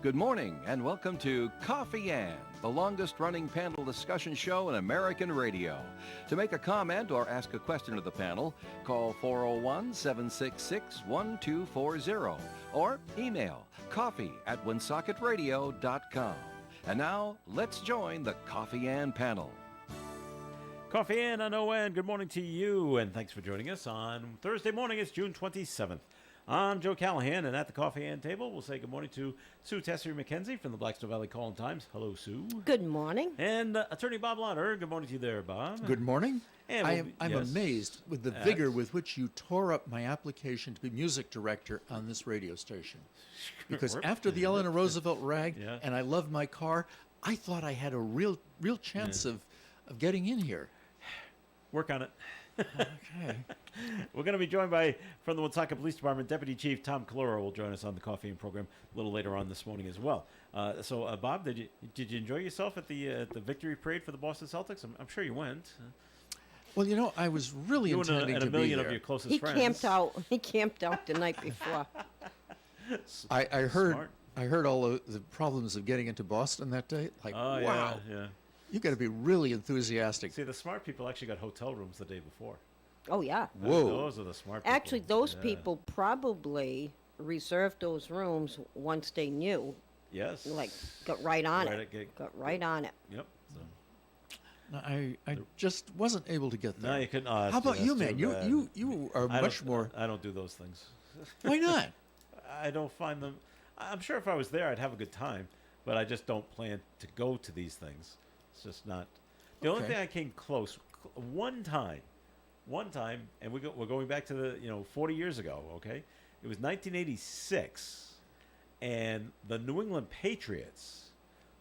Good morning and welcome to Coffee Ann, the longest running panel discussion show in American radio. To make a comment or ask a question of the panel, call 401-766-1240 or email coffee@woonsockеtradio.com. And now, let's join the Coffee Ann panel. Coffee Ann on ON, good morning to you, and thanks for joining us on Thursday morning. It's June 27th. I'm Joe Callahan, and at the Coffee Ann table, we'll say good morning to Sue Tessary-McKenzie from the Blackstone Valley Call-in-Times. Hello, Sue. Good morning. And Attorney Bob Lauder. Good morning to you there, Bob. Good morning. And I'm yes. amazed with the vigor with which you tore up my application to be music director on this radio station. Because after the Eleanor Roosevelt rag, Yeah. and I love my car, I thought I had a real chance of getting in here. Work on it. Okay. We're going to be joined from the Woonsocket Police Department, Deputy Chief Tom Calora will join us on the Coffee Ann program a little later on this morning as well. So, Bob, did you enjoy yourself at the victory parade for the Boston Celtics? I'm sure you went. Well, you know, I was really You and intending a to be million there. of your closest He friends. camped out the night before. I Smart. heard all the problems of getting into Boston that day. Like, Oh, wow, yeah. you got to be really enthusiastic. See, the smart people actually got hotel rooms the day before. Oh, yeah. Whoa. Those are the smart people. Actually, those Yeah. people probably reserved those rooms once they knew, Yes. like, got right on Right, it. Got right on it. Yep. So. No, I just wasn't able to get there. No, you couldn't. How about you, man? You are much more. I don't do those things. Why not? I don't find them. I'm sure if I was there, I'd have a good time, but I just don't plan to go to these things. It's just not. The only Okay. thing I came close one time, and we're going back to the 40 years ago. Okay, it was 1986, and the New England Patriots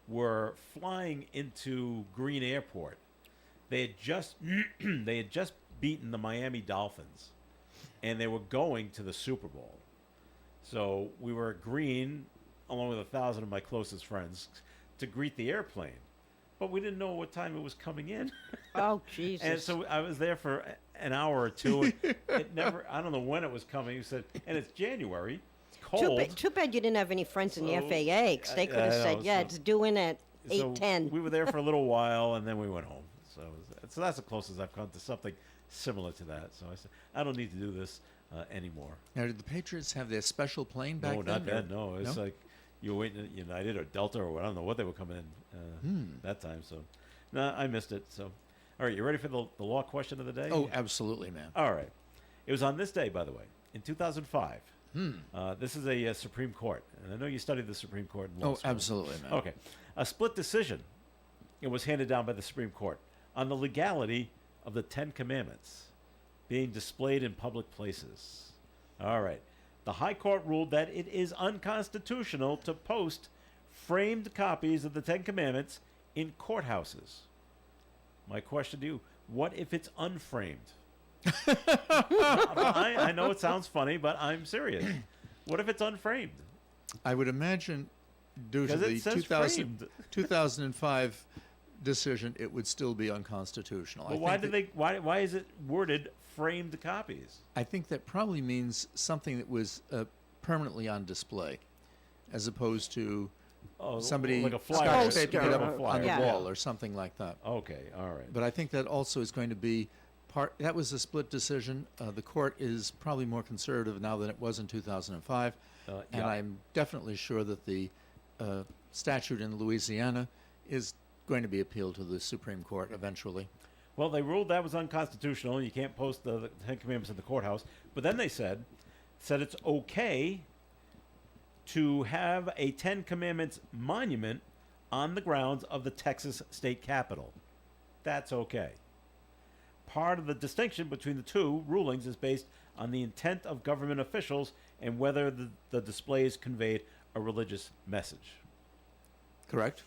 were flying into Green Airport. They had just beaten the Miami Dolphins, and they were going to the Super Bowl. So we were at Green, along with 1,000 of my closest friends, to greet the airplane. But we didn't know what time it was coming in. Oh, Jesus. And so I was there for an hour or two. And I don't know when it was coming. He said, and it's January. It's cold. Too bad you didn't have any friends in the So, FAA, because they could have I said, know, yeah, so- it's due in at So 8:10. we were there for a little while, and then we went home. So that's the closest I've come to something similar to that. So I said, I don't need to do this anymore. Now, did the Patriots have their special plane back No, then? not that. No, it's like you were waiting at United or Delta or what. I don't know what they were coming in that time. So, no, I missed it. So, all right, you ready for the law question of the day? Oh, absolutely, man. All right. It was on this day, by the way, in 2005. This is a Supreme Court, and I know you studied the Supreme Court in law Oh, school. absolutely, man. Okay. A split decision. It was handed down by the Supreme Court on the legality of the Ten Commandments being displayed in public places. All right. The High Court ruled that it is unconstitutional to post framed copies of the Ten Commandments in courthouses. My question to you, what if it's unframed? I know it sounds funny, but I'm serious. What if it's unframed? I would imagine, due to 'Cause it the says 2005 decision, it would still be unconstitutional. But why is it worded framed copies? I think that probably means something that was permanently on display, as opposed to Oh, somebody like a scotch flyer. taping Poster. it up A flyer. on the Yeah. wall or something like that. Okay, all right. But I think that also is going to be part. That was a split decision. The court is probably more conservative now than it was in 2005, and yeah. I'm definitely sure that the statute in Louisiana is going to be appealed to the Supreme Court eventually. Well, they ruled that was unconstitutional. You can't post the Ten Commandments in the courthouse. But then they said it's okay to have a Ten Commandments monument on the grounds of the Texas state capitol. That's okay. Part of the distinction between the two rulings is based on the intent of government officials and whether the displays conveyed a religious message. Correct?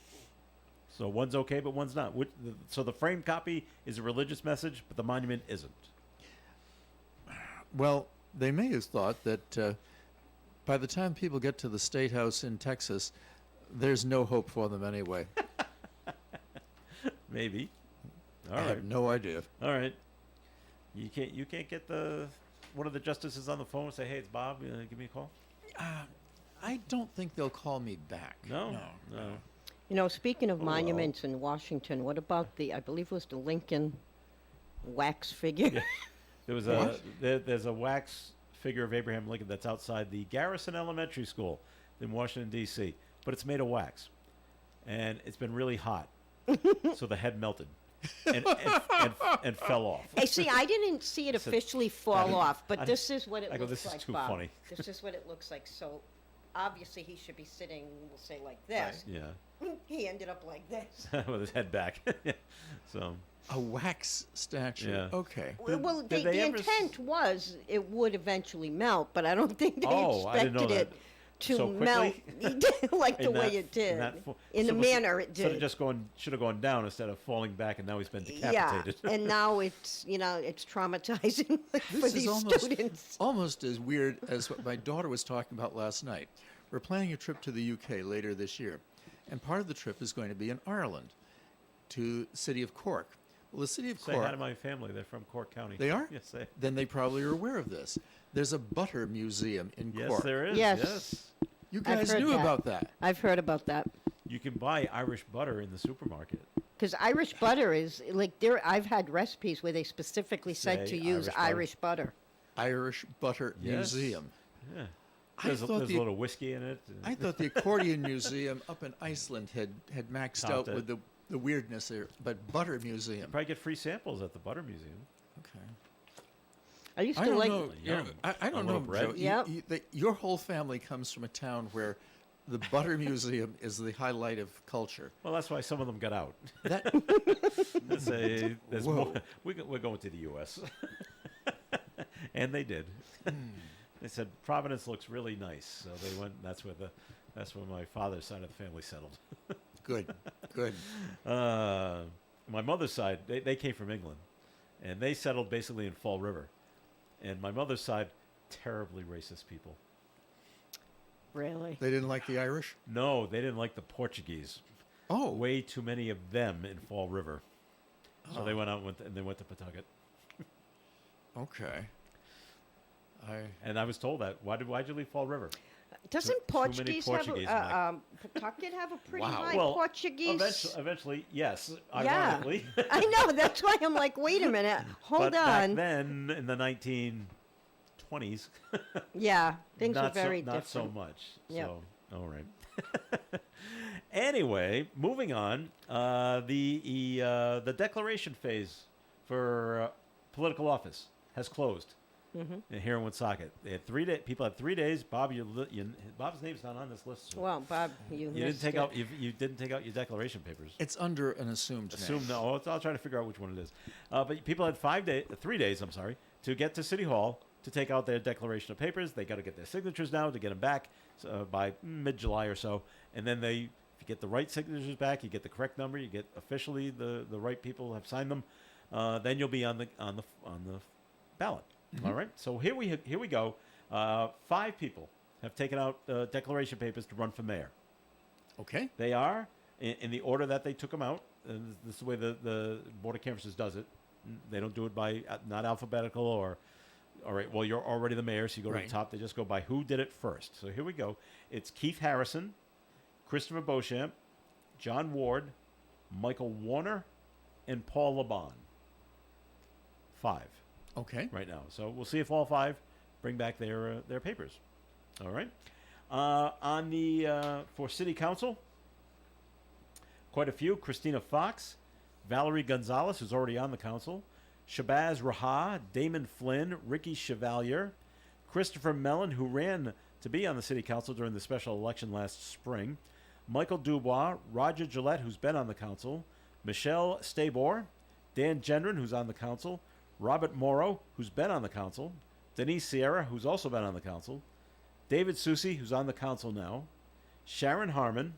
So one's okay, but one's not. So the framed copy is a religious message, but the monument isn't. Well, they may have thought that by the time people get to the State House in Texas, there's no hope for them anyway. Maybe. All I have right. no idea. All right. You can't get one of the justices on the phone and say, "Hey, it's Bob. Give me a call." I don't think they'll call me back. No, No. no. You know, speaking of Oh, well. monuments in Washington, what about I believe it was the Lincoln wax figure? Yeah. There was there's a wax figure of Abraham Lincoln that's outside the Garrison Elementary School in Washington D.C., but it's made of wax, and it's been really hot, so the head melted and fell off. Hey, see, I didn't see it Said- officially fall off, but I- this is what it I go, looks "This is like, too Bob. funny." This is what it looks like. So, obviously, he should be sitting, we'll say, like this. Yeah, He ended up like this. with his head back. So A wax statue. Yeah. Okay. Well, did they the ever intent was it would eventually melt, but I don't think they Oh, I didn't know expected it that. to So melt like the in way that- it did. fo- In so the was manner it Should have did. just should have gone down instead of falling back, and now he's been Yeah, decapitated. and now it's it's traumatizing for This these is almost, students. almost as weird as what my daughter was talking about last night. We're planning a trip to the UK later this year, and part of the trip is going to be in Ireland, to the city of Cork. Well, the city of Say Cork, hi to my family. They're from Cork County. They are? Yes, they. then they probably are aware of this. There's a butter museum in Yes, Cork. there is. Yes. Yes. You I've guys heard knew that. about that. I've heard about that. You can buy Irish butter in the supermarket. Because Irish butter is like I've had recipes where they specifically said Say to use Irish butter. Irish butter. Irish Butter Yes. Museum. Yeah. I There's, thought there's the- a little whiskey in it. I thought the accordion museum up in Iceland had maxed Topped out it. with the weirdness there, but Butter Museum. Probably get free samples at the Butter Museum. Okay. I used I to don't like. know. Yum. I don't A little know, bread. Joe. Yep. Your whole family comes from a town where the Butter Museum is the highlight of culture. Well, that's why some of them got out. That There's Whoa. more. We're going to the U.S. And they did. They said Providence looks really nice, so they went. That's where my father's side of the family settled. good, good. My mother's side, they came from England, and they settled basically in Fall River. And my mother's side, terribly racist people. Really? They didn't like the Irish. No, they didn't like the Portuguese. Oh, Way too many of them in Fall River. So they went out and they went to Pawtucket. okay. And I was told that. Why'd you leave Fall River? Doesn't too many Portuguese Portuguese, have Pawtucket have a pretty Wow. high Well, Portuguese? Eventually, yes. Yeah. Ironically. I know. That's why I'm like, wait a minute, hold But back on. then, in the 1920s, Yeah, things were not very not so different. much. Yep. So, all right. Anyway, moving on. The declaration phase for political office has closed here in Woonsocket. They had 3 days. People had 3 days. Bob, Bob's name's not on this list. So Well, Bob, you you didn't missed take it. out. You didn't take out your declaration papers. It's under an assumed Assume name. no. I'll try to figure out which one it is. But people had 3 days. I'm sorry, to get to City Hall to take out their declaration of papers. They got to get their signatures now to get them back by mid-July or so, and then if you get the right signatures back, you get the correct number, you get officially the right people have signed them, then you'll be on the ballot. All right. So here we go. 5 people have taken out declaration papers to run for mayor. Okay. They are in the order that they took them out. This is the way the Board of Canvassers does it. They don't do it by not alphabetical or, all right, well, you're already the mayor, so you go to Right. the top. They just go by who did it first. So here we go. It's Keith Harrison, Christopher Beauchamp, John Ward, Michael Warner, and Paul LeBon. 5 Okay. right now. So we'll see if all 5 bring back their papers. All right. On the for City Council, quite a few. Christina Fox, Valerie Gonzalez, who's already on the council, Shabazz Raha, Damon Flynn, Ricky Chevalier, Christopher Mellon, who ran to be on the City Council during the special election last spring, Michael Dubois, Roger Gillette, who's been on the council, Michelle Stabor, Dan Gendron, who's on the council, Robert Morrow, who's been on the council, Denise Sierra, who's also been on the council, David Susi, who's on the council now, Sharon Harmon,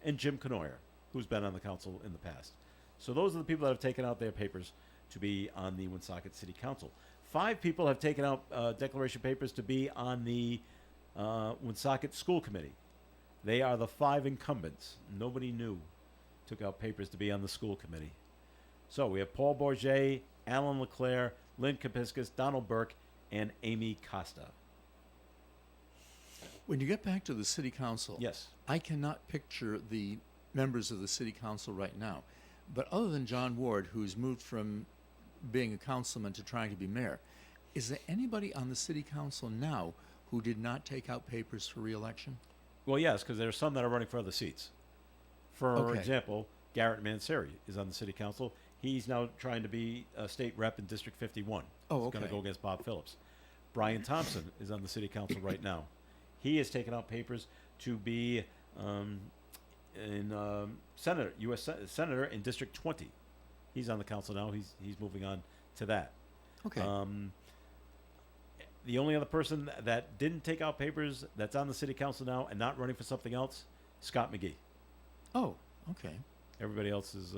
and Jim Canoyer, who's been on the council in the past. So those are the people that have taken out their papers to be on the Woonsocket City Council. 5 people have taken out declaration papers to be on the Woonsocket School Committee. They are the 5 incumbents. Nobody new took out papers to be on the school committee. So we have Paul Bourget, Alan LeClaire, Lynn Kapiskas, Donald Burke, and Amy Costa. When you get back to the city council, Yes. I cannot picture the members of the city council right now. But other than John Ward, who's moved from being a councilman to trying to be mayor, is there anybody on the city council now who did not take out papers for re-election? Well, yes, because there are some that are running for other seats. For Okay. example, Garrett Manseri is on the city council. He's now trying to be a state rep in District 51. Oh, He's going to okay. go against Bob Phillips. Brian Thompson is on the city council right now. He has taken out papers to be senator, U.S. Senator in District 20. He's on the council now. He's moving on to that. Okay. The only other person that didn't take out papers that's on the city council now and not running for something else, Scott McGee. Oh, okay. Everybody else is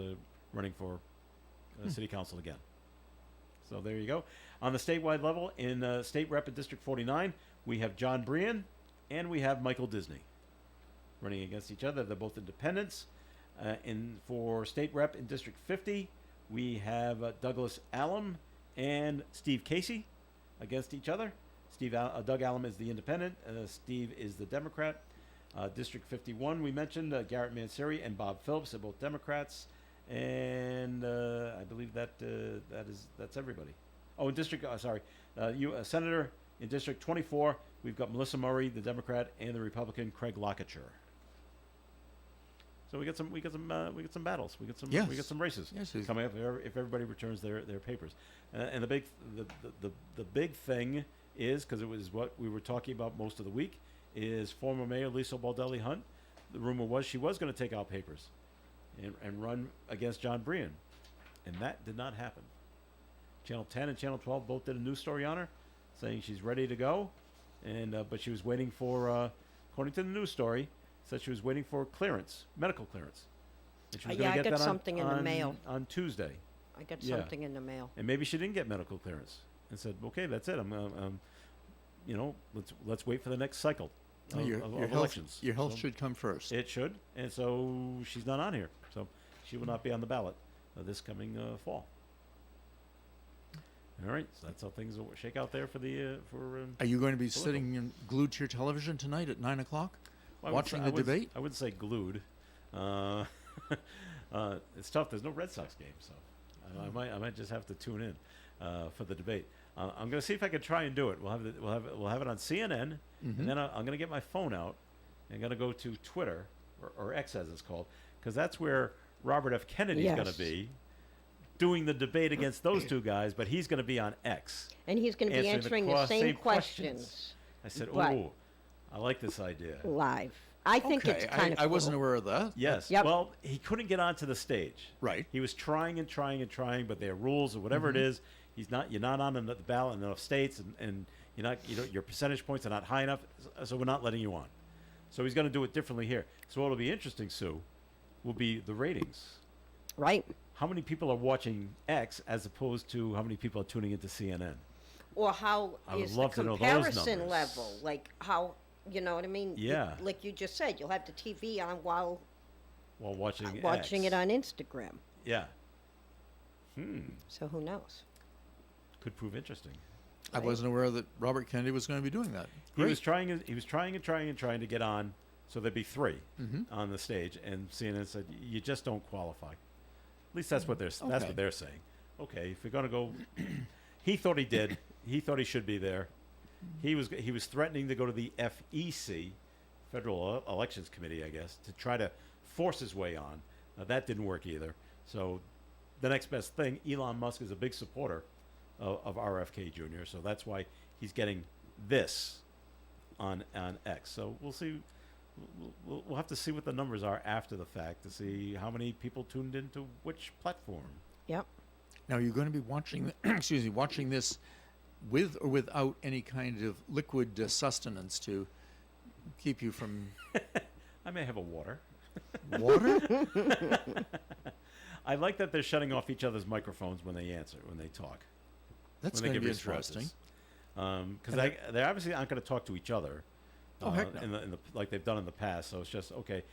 running for city council again. So there you go. On the statewide level, in state rep in District 49, we have John Brian and we have Michael Disney running against each other. They're both independents. For state rep in District 50, we have Douglas Allen and Steve Casey against each other. Doug Allen is the independent. Steve is the Democrat. District 51, we mentioned Garrett Manseri and Bob Phillips are both Democrats, and I believe that's everybody. Oh, in Senator in District 24, we've got Melissa Murray, the Democrat, and the Republican Craig Lockacher. So we got some battles. We got some races Yes, coming up if everybody returns their papers. And the big thing is, because it was what we were talking about most of the week, is former Mayor Lisa Baldelli Hunt. The rumor was she was going to take out papers and run against John Brian, and that did not happen. Channel 10 and Channel 12 both did a news story on her, saying she's ready to go, and but she was waiting for, according to the news story, said she was waiting for clearance, medical clearance. And she was Yeah, gonna I get got that something in the mail. on Tuesday. I got Yeah. something in the mail. And maybe she didn't get medical clearance, and said, "Okay, that's it. Let's wait for the next cycle of, your of health, elections. your health So should come first. It should, and so she's not on here, so she will not be on the ballot this coming fall. All right, so that's how things will shake out there for the Are you going to be political. sitting glued to your television tonight at 9 o'clock? well, watching the debate? I wouldn't say glued. It's tough. There's no Red Sox game, so I might just have to tune in for the debate. I'm going to see if I can try and do it. We'll have it on CNN, and then I'm going to get my phone out and going to go to Twitter or X as it's called, because that's where Robert F. Kennedy is going Yes. to be doing the debate against those two guys, but he's going to be on X. And he's going to be answering the same same questions I said, But- "Ooh, I like this idea." live. I think it's kind of I wasn't aware of that. Yes. Yep. Well, he couldn't get onto the stage. Right. He was trying and trying and trying, but there are rules or whatever it is. You're not on the ballot in enough states, and your percentage points are not high enough, so we're not letting you on. So he's going to do it differently here. So what'll be interesting, Sue, will be the ratings. Right. How many people are watching X as opposed to how many people are tuning into CNN? Or how I would is love the to know those comparison numbers. level? Like how, you know what I mean? Yeah. Like you just said, you'll have the TV on while While watching watching X. it on Instagram. Yeah. So who knows? Could prove interesting. I wasn't aware that Robert Kennedy was going to be doing that. He Great. was trying and trying to get on, so there'd be 3 on the stage, and CNN said, "You just don't qualify." At least that's what that's Okay. what they're saying. Okay, if you're gonna go, he thought he did. He thought he should be there. He was threatening to go to the FEC, Federal Elections Committee, I guess, to try to force his way on. That didn't work either. So the next best thing, Elon Musk is a big supporter of RFK Jr., so that's why he's getting this on X. So we'll see. We'll have to see what the numbers are after the fact to see how many people tuned into which platform. Yep. Now, you're going to be watching, watching this with or without any kind of liquid sustenance to keep you from I may have a water. water? I like that they're shutting off each other's microphones when they talk. That's when they going to give be responses. interesting. Because they obviously aren't going to talk to each other. Oh, heck no. in the like they've done in the past. So it's just okay.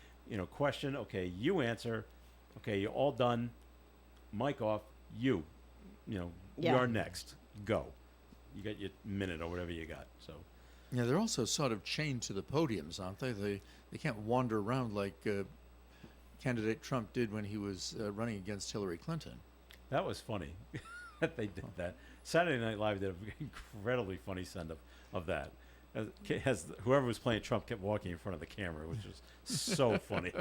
Question. Okay, you answer. Okay, you're all done. Mic off. You. Yeah. You're next. Go. You got your minute or whatever you got. So Yeah, they're also sort of chained to the podiums, aren't they? They can't wander around like candidate Trump did when he was running against Hillary Clinton. That was funny that they did that. Saturday Night Live did an incredibly funny send-up of that. As whoever was playing Trump kept walking in front of the camera, which was so funny.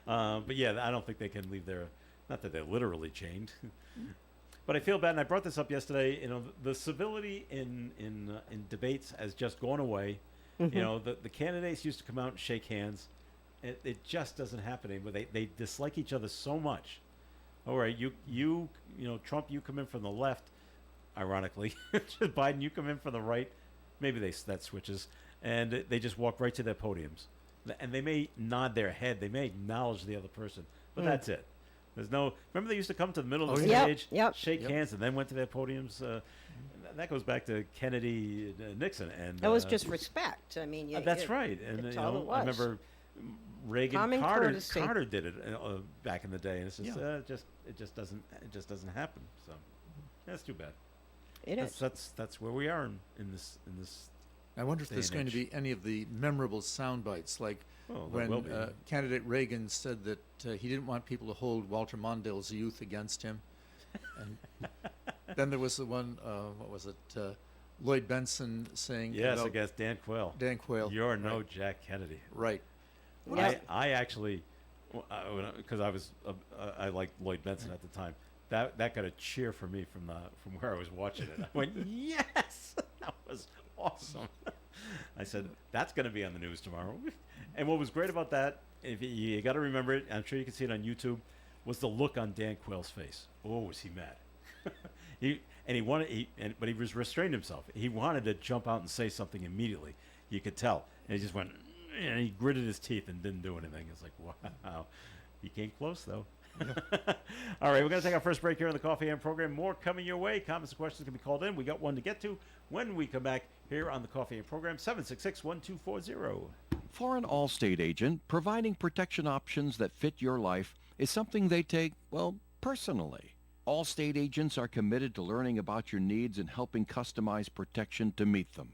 But yeah, I don't think they can leave their, not that they're literally chained. But I feel bad, and I brought this up yesterday. You know, the civility in debates has just gone away. You know, the candidates used to come out and shake hands. It just doesn't happen anymore. They dislike each other so much. All right, you know, Trump, you come in from the left, ironically. Biden, you come in from the right. Maybe that switches, and they just walk right to their podiums, and they may nod their head, they may acknowledge the other person, but that's it. There's no. Remember, they used to come to the middle of the stage, shake hands, and then went to their podiums. That goes back to Kennedy, Nixon, and That was just respect. I mean, that's right. And it's you all know, it was. I remember Reagan, Common courtesy. Carter did it back in the day, and it's just it just doesn't happen. So that's too bad. It is. That's where we are in this. I wonder if Day there's and going to age. be any of the memorable sound bites, like Well, there will when be. candidate Reagan said that he didn't want people to hold Walter Mondale's youth against him. And then there was the one, what was it, Lloyd Benson saying, Yes, I guess Dan Quayle. Dan Quayle. You're no Jack Kennedy. Right. Yeah. I actually, because I liked Lloyd Benson at the time. That got a cheer for me from where I was watching it. I went, yes, that was awesome. I said, that's going to be on the news tomorrow. And what was great about that, if you got to remember it, I'm sure you can see it on YouTube, was the look on Dan Quayle's face. Oh, was he mad? But he was restrained himself. He wanted to jump out and say something immediately. You could tell, and he just went, and he gritted his teeth and didn't do anything. It's like, wow, he came close though. All right, we're going to take our first break here on the Coffee and program. More coming your way. Comments and questions can be called in. We got one to get to when we come back here on the Coffee and program. 766-1240. For an Allstate agent, providing protection options that fit your life is something they take, well, personally. Allstate agents are committed to learning about your needs and helping customize protection to meet them.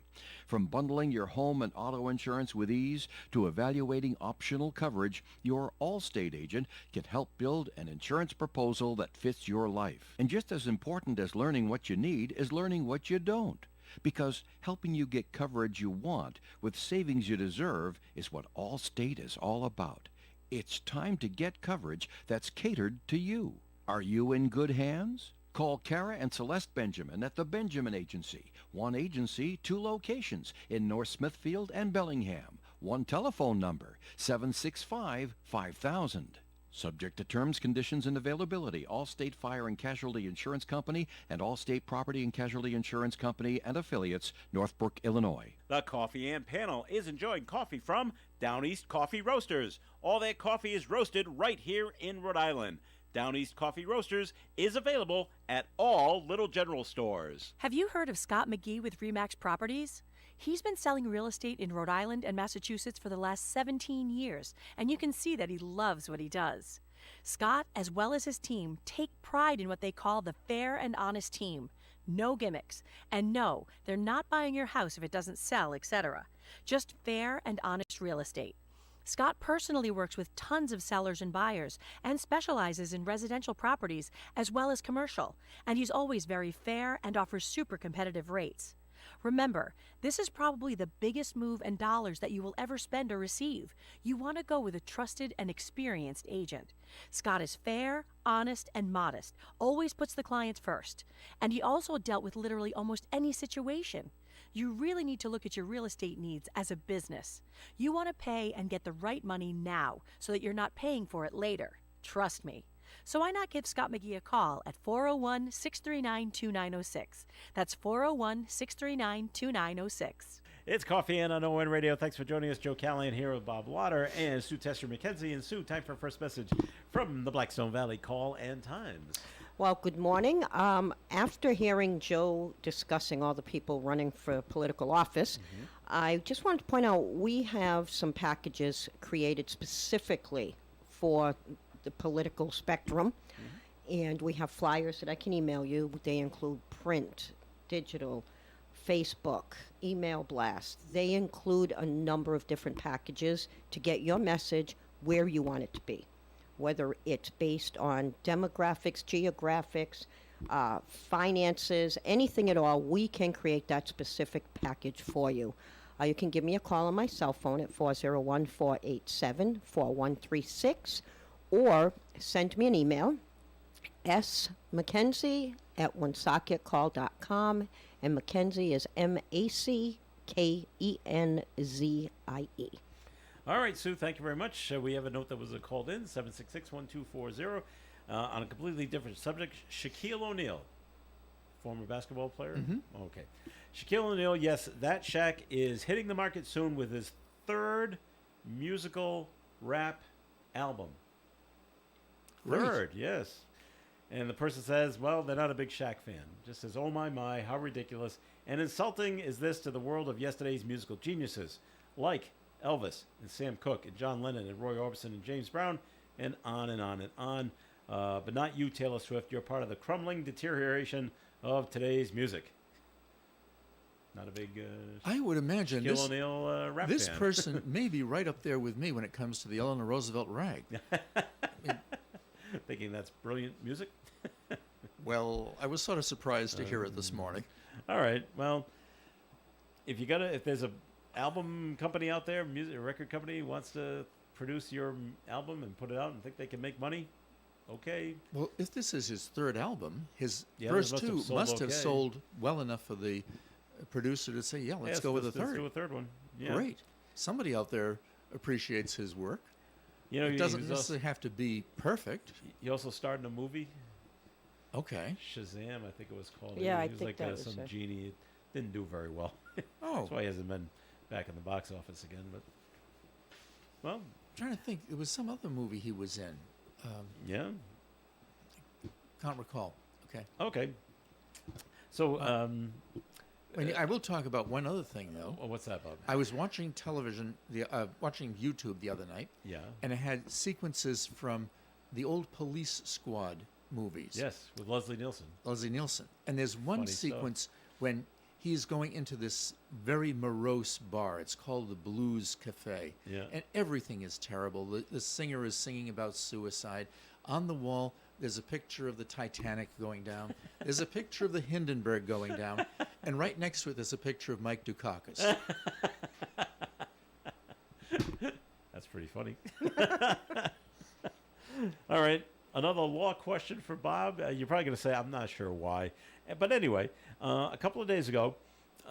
From bundling your home and auto insurance with ease to evaluating optional coverage, your Allstate agent can help build an insurance proposal that fits your life. And just as important as learning what you need is learning what you don't. Because helping you get coverage you want with savings you deserve is what Allstate is all about. It's time to get coverage that's catered to you. Are you in good hands? Call Kara and Celeste Benjamin at the Benjamin Agency. One agency, two locations in North Smithfield and Bellingham. One telephone number, 765-5000. Subject to terms, conditions, and availability. Allstate Fire and Casualty Insurance Company and Allstate Property and Casualty Insurance Company and affiliates, Northbrook, Illinois. The Coffee and Panel is enjoying coffee from Down East Coffee Roasters. All their coffee is roasted right here in Rhode Island. Down East Coffee Roasters is available at all Little General stores. Have you heard of Scott McGee with RE/MAX Properties? He's been selling real estate in Rhode Island and Massachusetts for the last 17 years, and you can see that he loves what he does. Scott, as well as his team, take pride in what they call the fair and honest team. No gimmicks. And no, they're not buying your house if it doesn't sell, etc. Just fair and honest real estate. Scott personally works with tons of sellers and buyers and specializes in residential properties as well as commercial, and he's always very fair and offers super competitive rates. Remember, this is probably the biggest move in dollars that you will ever spend or receive. You want to go with a trusted and experienced agent. Scott is fair, honest, and modest, always puts the clients first, and he also dealt with literally almost any situation. You really need to look at your real estate needs as a business. You want to pay and get the right money now so that you're not paying for it later. Trust me. So why not give Scott McGee a call at 401-639-2906. That's 401-639-2906. It's Coffee and on ON Radio. Thanks for joining us. Joe Callahan here with Bob Lauder and Sue Tester McKenzie. And Sue, time for our first message from the Blackstone Valley Call and Times. Well, good morning. After hearing Joe discussing all the people running for political office, I just wanted to point out we have some packages created specifically for the political spectrum, and we have flyers that I can email you. They include print, digital, Facebook, email blast. They include a number of different packages to get your message where you want it to be, whether it's based on demographics, geographics, finances, anything at all. We can create that specific package for you. You can give me a call on my cell phone at 401-487-4136 or send me an email, smckenzie@woonsocketcall.com, and Mackenzie is Mackenzie. All right, Sue, thank you very much. We have a note that was called in, 766-1240, on a completely different subject. Shaquille O'Neal, former basketball player? Okay. Shaquille O'Neal, yes, that Shaq is hitting the market soon with his third musical rap album. Great. Third, yes. And the person says, well, they're not a big Shaq fan. Just says, oh my, how ridiculous and insulting is this to the world of yesterday's musical geniuses, like Elvis and Sam Cooke and John Lennon and Roy Orbison and James Brown, and on and on and on. But not you, Taylor Swift. You're part of the crumbling deterioration of today's music. Not a big I would imagine Shaquille O'Neal rap this fan. person may be right up there with me when it comes to the Eleanor Roosevelt rag. Thinking that's brilliant music. Well, I was sort of surprised to hear it this morning. All right. Well, if there's a album company out there, music record company wants to produce your album and put it out and think they can make money, okay. Well, if this is his third album, his Yeah, first must have two sold must have okay. sold well enough for the producer to say, yeah, let's go with a Let's third. do a third one. Yeah. Great. Somebody out there appreciates his work. You know, It he doesn't was necessarily have to be perfect. he also starred in a movie, Okay. Shazam, I think it was called. Yeah, I he was think like that was some it. genie. It didn't do very well. Oh, That's why he hasn't been back in the box office again. But well, I'm trying to think. There was some other movie he was in. yeah. Can't recall. Okay. Okay. So, I will talk about one other thing, though. well, what's that, Bob? I was watching television, watching YouTube the other night, Yeah. and it had sequences from the old Police Squad movies. Yes, with Leslie Nielsen. Leslie Nielsen. And there's one Funny stuff. sequence when he's going into this very morose bar. It's called the Blues Cafe. Yeah. And everything is terrible. The singer is singing about suicide. On the wall, there's a picture of the Titanic going down. There's a picture of the Hindenburg going down. And right next to it, there's a picture of Mike Dukakis. That's pretty funny. All right. Another law question for Bob. You're probably going to say, I'm not sure why. But anyway, a couple of days ago,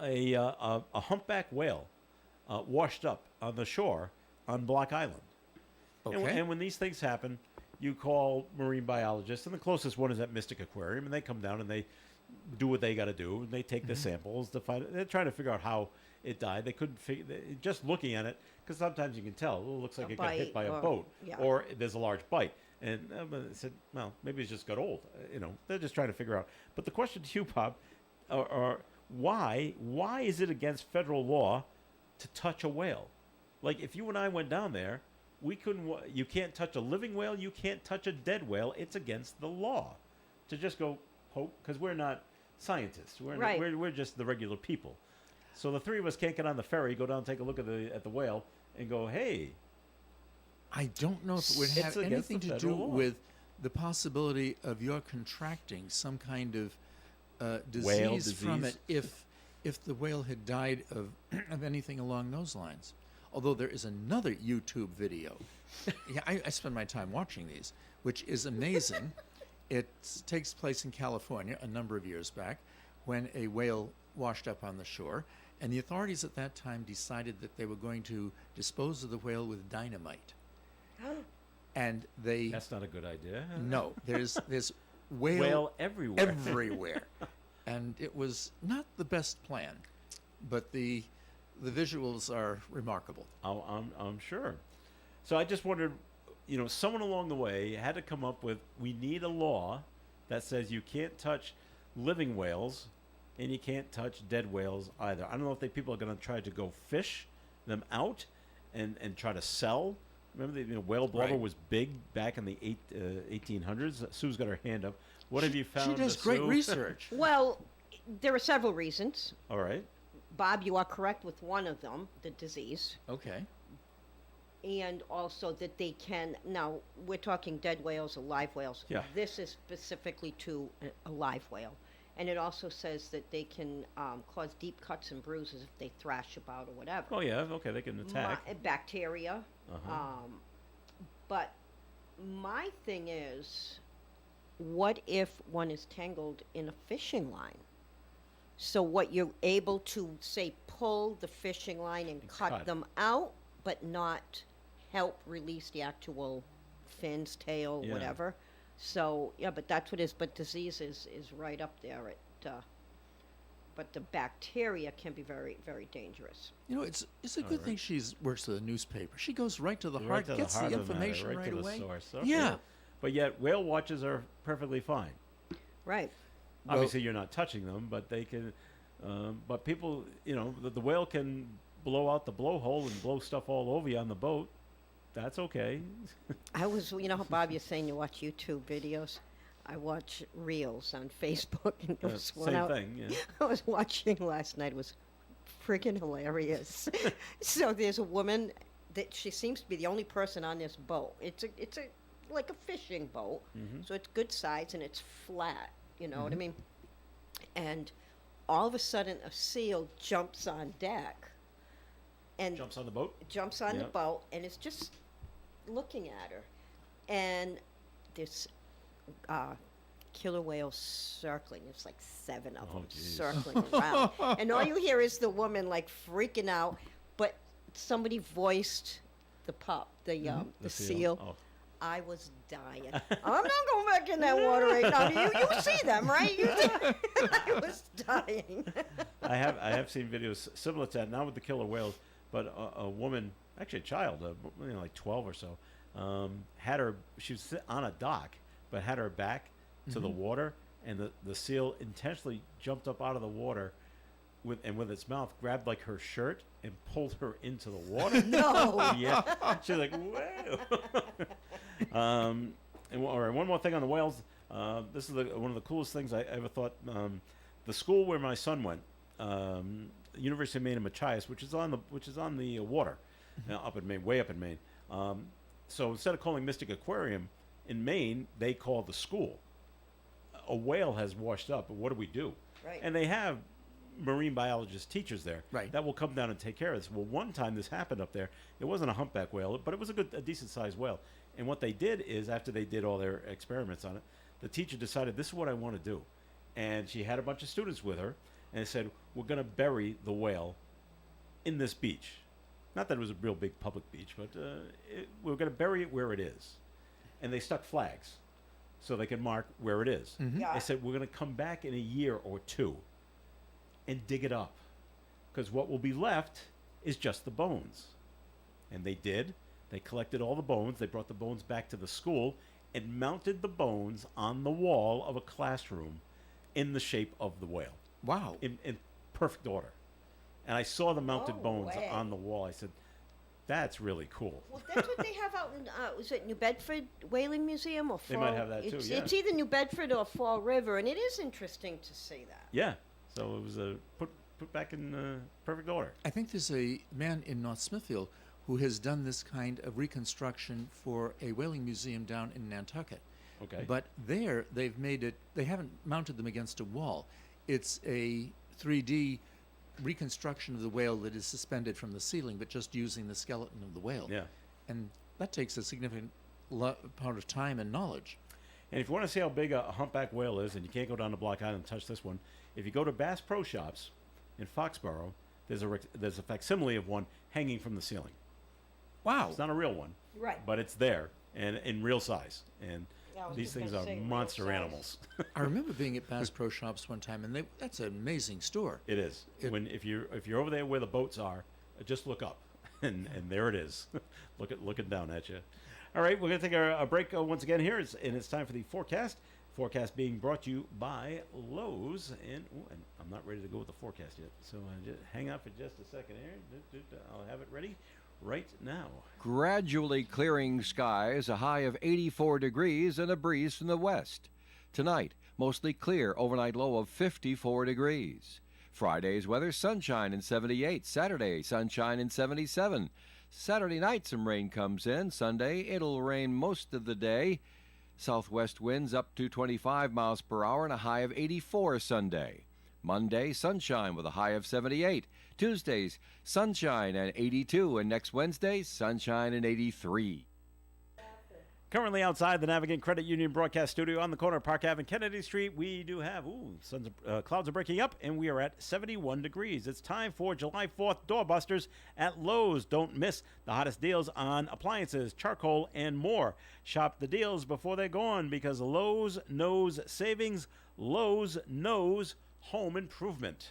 a humpback whale washed up on the shore on Block Island. Okay. And when these things happen, you call marine biologists, and the closest one is at Mystic Aquarium, and they come down and they do what they got to do, and they take the samples to find. They're trying to figure out how it died. They couldn't figure just looking at it, because sometimes you can tell. It looks like A it got hit bite by a or- boat, yeah. or there's a large bite. And I said, well, maybe it's just got old. They're just trying to figure out. But the question to you, Bob, are why is it against federal law to touch a whale? Like if you and I went down there, we couldn't. You can't touch a living whale. You can't touch a dead whale. It's against the law to just go poke, because we're not scientists. Right. We're just the regular people. So the three of us can't get on the ferry, go down, and take a look at the whale, and go, hey. I don't know if it would It's have against anything the to do federal law. with the possibility of your contracting some kind of Whale disease from it disease? if the whale had died of of anything along those lines. Although there is another YouTube video. Yeah, I spend my time watching these, which is amazing. It takes place in California a number of years back when a whale washed up on the shore, and the authorities at that time decided that they were going to dispose of the whale with dynamite. And they That's not a good idea. no, there's Whale everywhere. everywhere, and it was not the best plan, but the visuals are remarkable. I'm sure. So I just wondered, someone along the way had to come up with, we need a law that says you can't touch living whales and you can't touch dead whales either. I don't know if people are going to try to go fish them out and try to sell. Remember, whale blubber Right. was big back in the 1800s. Sue's got her hand up. What have you found? She does great Sue? research. Well, There are several reasons. All right. Bob, you are correct with one of them, the disease. Okay. And also that they can, now, we're talking dead whales or live whales. Yeah. This is specifically to a live whale. And it also says that they can cause deep cuts and bruises if they thrash about or whatever. Oh yeah. Okay. They can attack. Bacteria. Uh-huh. But my thing is, what if one is tangled in a fishing line? So what you're able to, say, pull the fishing line and cut cut. them out, but not help release the actual fins, tail, Yeah. whatever. So, yeah, but that's what it is. But disease is right up there. But the bacteria can be very, very dangerous. You know, it's a good thing she's works at a newspaper. She goes right to the Right heart, to gets heart the of matter, information right right to away. the source. Okay. Yeah. But yet whale watches are perfectly fine. Right. Well- Obviously, you're not touching them, but they can. But people, the whale can blow out the blowhole and blow stuff all over you on the boat. That's okay. I was, how Bob, you're saying you watch YouTube videos. I watch reels on Facebook, and there was one Same out thing. Yeah. I was watching last night. It was freaking hilarious. So there's a woman that she seems to be the only person on this boat. It's a like a fishing boat, so it's good size and it's flat. You know what I mean? And all of a sudden, a seal jumps on deck, and Jumps on the boat. jumps on the Yep. boat and is just looking at her. And this killer whale circling. There's like 7 of Oh, them geez. circling around. And all you hear is the woman like freaking out. But somebody voiced the pup, the seal. Oh. I was dying. I'm not going back in that water right now. You see them, right? I was dying. I have seen videos similar to that, not with the killer whales, but a woman, actually a child, like 12 or so, had her. She was on a dock, but had her back to the water, and the seal intentionally jumped up out of the water, with its mouth grabbed like her shirt and pulled her into the water. No. Yeah, she's like, whoa. All right, one more thing on the whales. This is one of the coolest things I ever thought. The school where my son went, University of Maine in Machias, which is on the water, up in Maine, way up in Maine. So instead of calling Mystic Aquarium in Maine, they call the school. A whale has washed up, but what do we do? Right. And they have marine biologist teachers there Right. that will come down and take care of this. Well, one time this happened up there. It wasn't a humpback whale, but it was a decent sized whale. And what they did is, after they did all their experiments on it, the teacher decided, this is what I want to do. And she had a bunch of students with her, and they said, we're going to bury the whale in this beach. Not that it was a real big public beach, but we're going to bury it where it is. And they stuck flags so they could mark where it is. Yeah. They said, we're going to come back in a year or two and dig it up, because what will be left is just the bones. And they did. They collected all the bones. They brought the bones back to the school and mounted the bones on the wall of a classroom in the shape of the whale, Wow. in perfect order. And I saw the mounted No bones way. on the wall. I said, that's really cool. Well, that's what they have out in, was it New Bedford Whaling Museum or Fall? They might have that too, yeah. It's either New Bedford or Fall River, and it is interesting to see that. Yeah. So it was put back in perfect order. I think there's a man in North Smithfield who has done this kind of reconstruction for a whaling museum down in Nantucket. Okay. But there, they've made it, they haven't mounted them against a wall. It's a 3D reconstruction of the whale that is suspended from the ceiling, but just using the skeleton of the whale. Yeah. And that takes a significant part of time and knowledge. And if you want to see how big a humpback whale is, and you can't go down to Block Island and touch this one, if you go to Bass Pro Shops in Foxborough, there's a facsimile of one hanging from the ceiling. Wow. It's not a real one, Right. but it's there and in real size. And Yeah, I was these just things gonna are say real monster size. animals. I remember being at Bass Pro Shops one time, and that's an amazing store. It is. If you're over there where the boats are, just look up, and there it is, looking down at you. All right, we're gonna take a break once again here, and it's time for the forecast. Forecast being brought to you by Lowe's, and I'm not ready to go with the forecast yet, so just hang out for just a second here. I'll have it ready right now. Gradually clearing skies, a high of 84 degrees and a breeze from the west. Tonight, Mostly clear, overnight low of 54 degrees. Friday's weather, sunshine and 78. Saturday, sunshine and 77. Saturday night, some rain comes in. Sunday, it'll rain most of the day. Southwest winds up to 25 miles per hour and a high of 84 Sunday. Monday, sunshine with a high of 78. Tuesdays, sunshine and 82. And next Wednesday, sunshine and 83. Currently outside the Navigant Credit Union broadcast studio on the corner of Park Ave and Kennedy Street, we do have, clouds are breaking up, and we are at 71 degrees. It's time for July 4th doorbusters at Lowe's. Don't miss the hottest deals on appliances, charcoal, and more. Shop the deals before they're gone because Lowe's knows savings. Lowe's knows home improvement.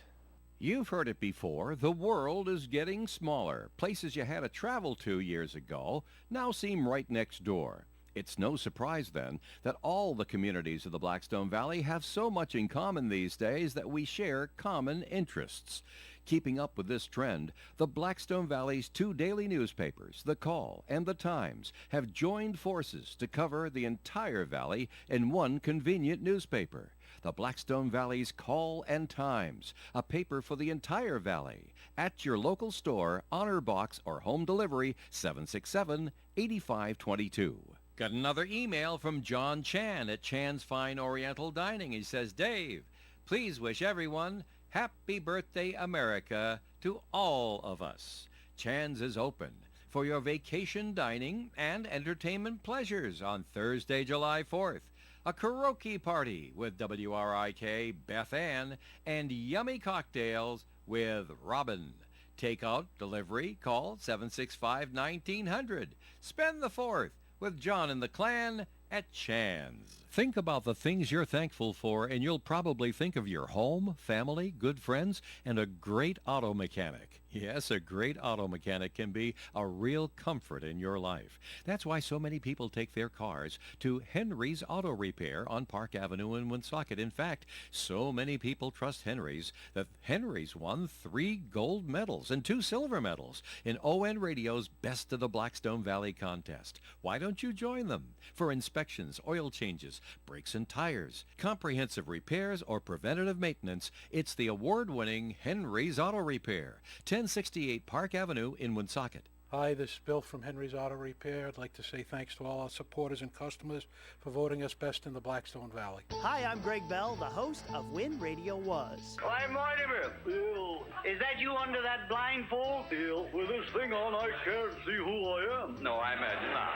You've heard it before. The world is getting smaller. Places you had to travel to years ago now seem right next door. It's no surprise, then, that all the communities of the Blackstone Valley have so much in common these days that we share common interests. Keeping up with this trend, the Blackstone Valley's two daily newspapers, The Call and The Times, have joined forces to cover the entire valley in one convenient newspaper. The Blackstone Valley's Call and Times, a paper for the entire valley. At your local store, honor box, or home delivery, 767-8522. Got another email from John Chan at Chan's Fine Oriental Dining. He says, Dave, please wish everyone happy birthday, America, to all of us. Chan's is open for your vacation dining and entertainment pleasures on Thursday, July 4th. A karaoke party with WRIK, Beth Ann, and yummy cocktails with Robin. Takeout, delivery, call 765-1900. Spend the 4th with John and the Clan at Chan's. Think about the things you're thankful for, and you'll probably think of your home, family, good friends, and a great auto mechanic. Yes, a great auto mechanic can be a real comfort in your life. That's why so many people take their cars to Henry's Auto Repair on Park Avenue in Woonsocket. In fact, so many people trust Henry's that Henry's won 3 gold medals and 2 silver medals in ON Radio's Best of the Blackstone Valley contest. Why don't you join them? For inspections, oil changes, brakes and tires, comprehensive repairs, or preventative maintenance, it's the award-winning Henry's Auto Repair, 1068 Park Avenue in Woonsocket. Hi, this is Bill from Henry's Auto Repair. I'd like to say thanks to all our supporters and customers for voting us best in the Blackstone Valley. Hi, I'm Greg Bell, the host of When Radio Was. I'm Mortimer. Bill. Is that you under that blindfold? Bill, with this thing on, I can't see who I am. No, I imagine not.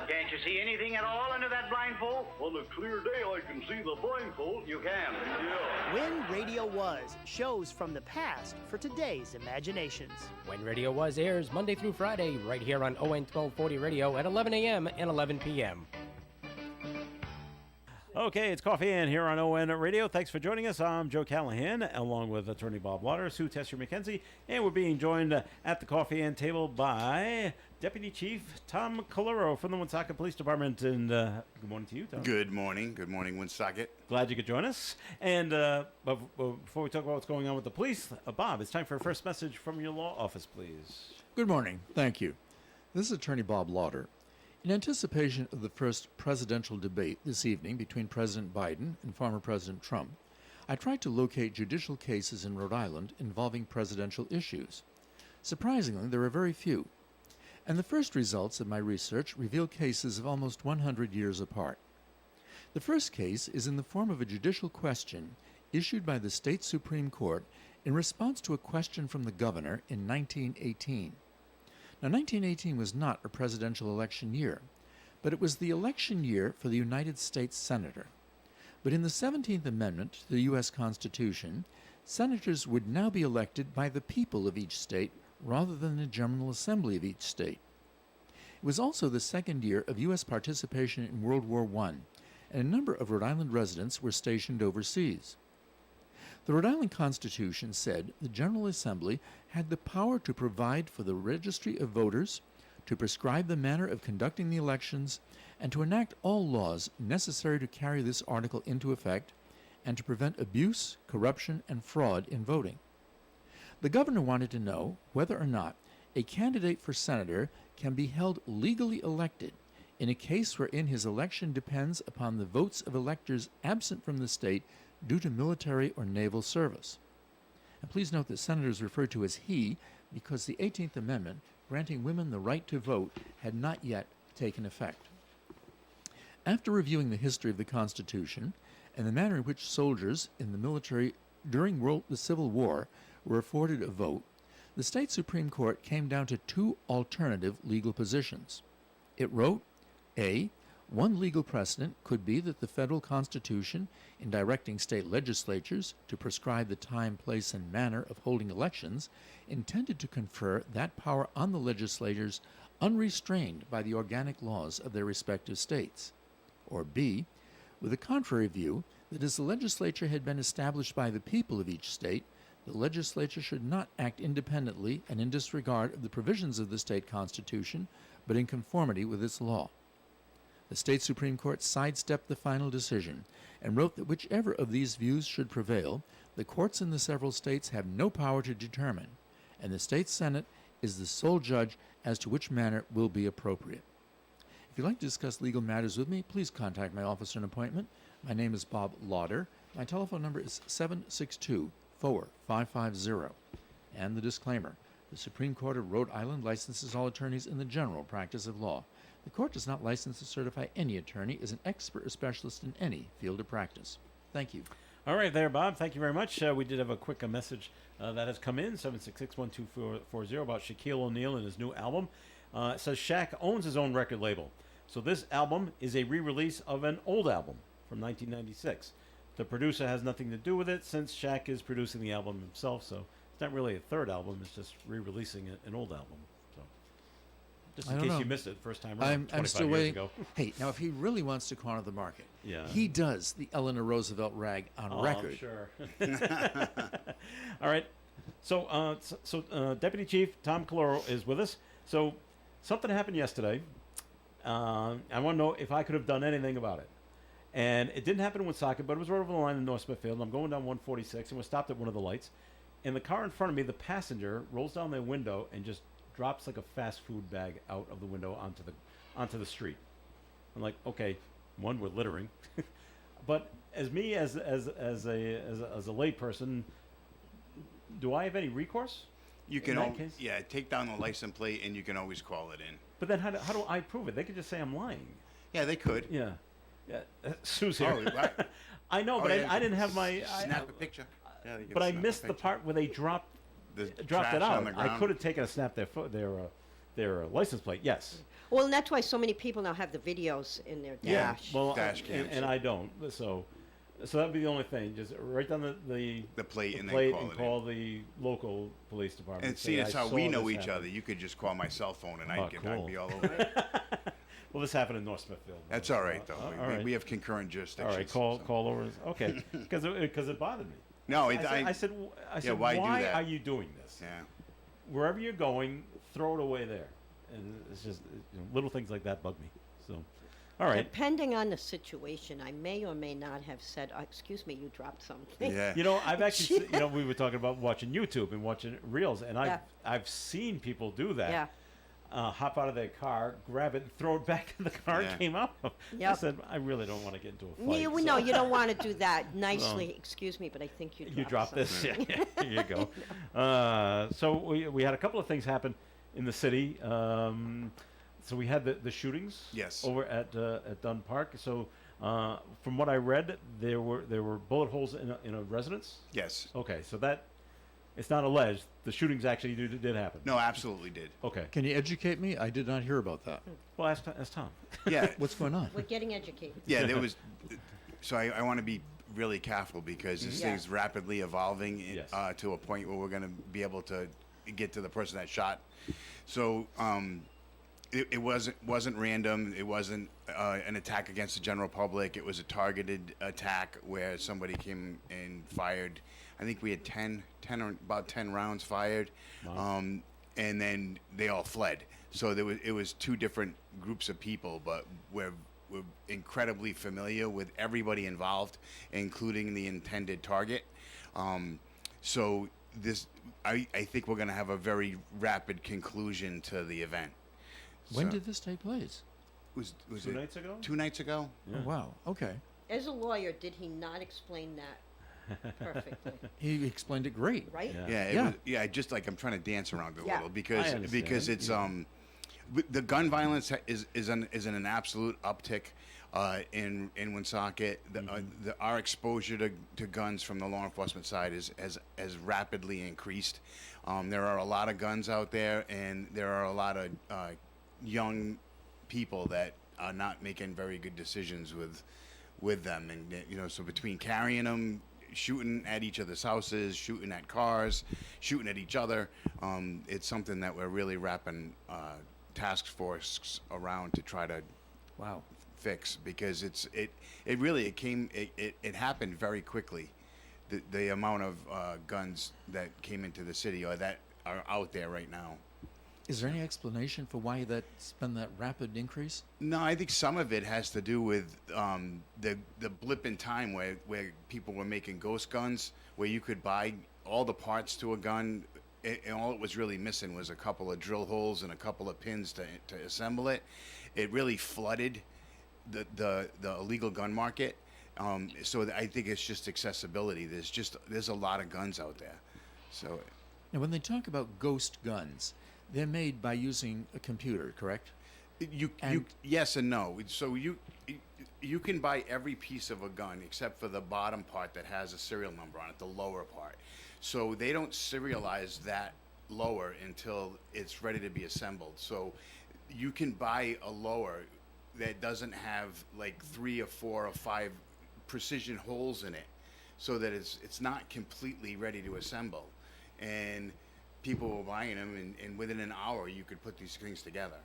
Can't you see anything at all under that blindfold? On a clear day, I can see the blindfold. You can? Yeah. When Radio Was, shows from the past for today's imaginations. When Radio Was airs Monday through Friday right here on ON 1240 Radio at 11 a.m. and 11 p.m. Okay, it's Coffee In here on ON Radio. Thanks for joining us. I'm Joe Callahan, along with attorney Bob Lauder, Sue Tessier McKenzie, and we're being joined at the Coffee In table by Deputy Chief Tom Calero from the Woonsocket Police Department. And good morning to you, Tom. Good morning. Good morning, Woonsocket. Glad you could join us. And but before we talk about what's going on with the police, Bob, it's time for a first message from your law office, please. Good morning. Thank you. This is Attorney Bob Lauder. In anticipation of the first presidential debate this evening between President Biden and former President Trump, I tried to locate judicial cases in Rhode Island involving presidential issues. Surprisingly, there are very few. And the first results of my research reveal cases of almost 100 years apart. The first case is in the form of a judicial question issued by the state Supreme Court in response to a question from the governor in 1918. Now, 1918 was not a presidential election year, but it was the election year for the United States Senator. But in the 17th Amendment to the U.S. Constitution, senators would now be elected by the people of each state rather than the General Assembly of each state. It was also the second year of U.S. participation in World War I, and a number of Rhode Island residents were stationed overseas. The Rhode Island Constitution said the General Assembly had the power to provide for the registry of voters, to prescribe the manner of conducting the elections, and to enact all laws necessary to carry this article into effect, and to prevent abuse, corruption, and fraud in voting. The governor wanted to know whether or not a candidate for senator can be held legally elected in a case wherein his election depends upon the votes of electors absent from the state due to military or naval service. And please note that senators referred to as he because the 18th Amendment, granting women the right to vote, had not yet taken effect. After reviewing the history of the Constitution and the manner in which soldiers in the military during the Civil War were afforded a vote, the state Supreme Court came down to two alternative legal positions. It wrote, A, one legal precedent could be that the federal Constitution, in directing state legislatures to prescribe the time, place, and manner of holding elections, intended to confer that power on the legislators unrestrained by the organic laws of their respective states. Or B, with a contrary view, that as the legislature had been established by the people of each state, the legislature should not act independently and in disregard of the provisions of the state constitution, but in conformity with its law. The state Supreme Court sidestepped the final decision and wrote that whichever of these views should prevail, the courts in the several states have no power to determine, and the state Senate is the sole judge as to which manner will be appropriate. If you'd like to discuss legal matters with me, please contact my office for an appointment. My name is Bob Lauder. My telephone number is 762-4550. And the disclaimer: the Supreme Court of Rhode Island licenses all attorneys in the general practice of law. The court does not license or certify any attorney as an expert or specialist in any field of practice. Thank you. All right there, Bob. Thank you very much. We did have a quick message that has come in, 766-1240, about Shaquille O'Neal and his new album. It says Shaq owns his own record label. So this album is a re-release of an old album from 1996. The producer has nothing to do with it since Shaq is producing the album himself, so it's not really a third album. It's just re-releasing an old album. So just in case you missed it first time around, I'm 25 still years waiting. ago. Hey, now if he really wants to corner the market, Yeah. he does the Eleanor Roosevelt rag on record. I'm sure. All right. So, Deputy Chief Tom Caloro is with us. So, something happened yesterday. I want to know if I could have done anything about it. And it didn't happen in Woonsocket, but it was right over the line in North Smithfield. And I'm going down 146, and we're stopped at one of the lights. And the car in front of me, the passenger, rolls down their window and just drops like a fast food bag out of the window onto the street. I'm like, okay, one, we're littering, but as me as a lay person, do I have any recourse? You in can, that case? yeah, take down the license plate, and you can always call it in. But then how do I prove it? They could just say I'm lying. Yeah, they could. Yeah. Sue's here. Oh, right. I know, but yeah, I didn't have my. Snap a picture. Yeah, you can But I snap a missed the picture. part where they dropped trash it on out. the I ground. could have taken a snap their license plate. Yes. Well, and that's why so many people now have the videos in their Yeah. dash. Well, Dash and, cams. and I don't. So that'd be the only thing. Just write down the plate and then plate call and it call the local police department. And say, see, it's "I how saw we know this each happen." other. You could just call my cell phone, and Oh, I'd cool. be all over it. Well, this happened in North Smithfield. That's all right, though. All right. We have concurrent All jurisdictions. right, call so. over. Okay, because it bothered me. No, I said, why do that? are you doing this? Yeah. Wherever you're going, throw it away there. And it's just little things like that bug me. So, all right. Depending on the situation, I may or may not have said, excuse me, you dropped something. Yeah. You know, I've actually, we were talking about watching YouTube and watching reels, and Yeah. I've seen people do that. Yeah. Hop out of their car, grab it, and throw it back in the car Yeah. and came out. I Yep. said, I really don't want to get into a fight. No, you don't want to do that nicely. Excuse me, but I think you dropped this. something. Yeah, here you go. So we had a couple of things happen in the city. So we had the shootings. Yes. Over at Dunn Park. So from what I read, there were bullet holes in a residence. Yes. Okay, so that it's not alleged. The shootings actually did happen. No, absolutely did. Okay. Can you educate me? I did not hear about that. Well, ask Tom. Yeah. What's going on? We're getting educated. Yeah, there was. So I want to be really careful because this Yeah. thing's rapidly evolving Yes. to a point where we're going to be able to get to the person that shot. So it wasn't random. It wasn't an attack against the general public. It was a targeted attack where somebody came and fired. I think we had 10 or about 10 rounds fired, and then they all fled. So it was two different groups of people, but we're incredibly familiar with everybody involved, including the intended target. So I think we're going to have a very rapid conclusion to the event. When So, did this take place? was 2 nights ago? 2 nights ago. Yeah. Oh, wow. Okay. As a lawyer, did he not explain that perfectly? He explained it great. Right? Yeah, just like I'm trying to dance around it a Yeah. little because understand. it's the gun violence is in an absolute uptick in Woonsocket. Our exposure to guns from the law enforcement side has rapidly increased. There are a lot of guns out there, and there are a lot of young people that are not making very good decisions with them, and so between carrying them, shooting at each other's houses, shooting at cars, shooting at each other, it's something that we're really wrapping task force around to try to fix, because it happened very quickly. The amount of guns that came into the city or that are out there right now. Is there any explanation for why that's been that rapid increase? No, I think some of it has to do with the blip in time where people were making ghost guns, where you could buy all the parts to a gun, and all it was really missing was a couple of drill holes and a couple of pins to assemble it. It really flooded the illegal gun market. So I think it's just accessibility. There's a lot of guns out there. So Now, when they talk about ghost guns, they're made by using a computer, correct? you yes and no. So you can buy every piece of a gun except for the bottom part that has a serial number on it, the lower part. So they don't serialize that lower until it's ready to be assembled. So you can buy a lower that doesn't have like 3 or 4 or 5 precision holes in it, so that it's not completely ready to assemble. And people were buying them, and within an hour you could put these things together.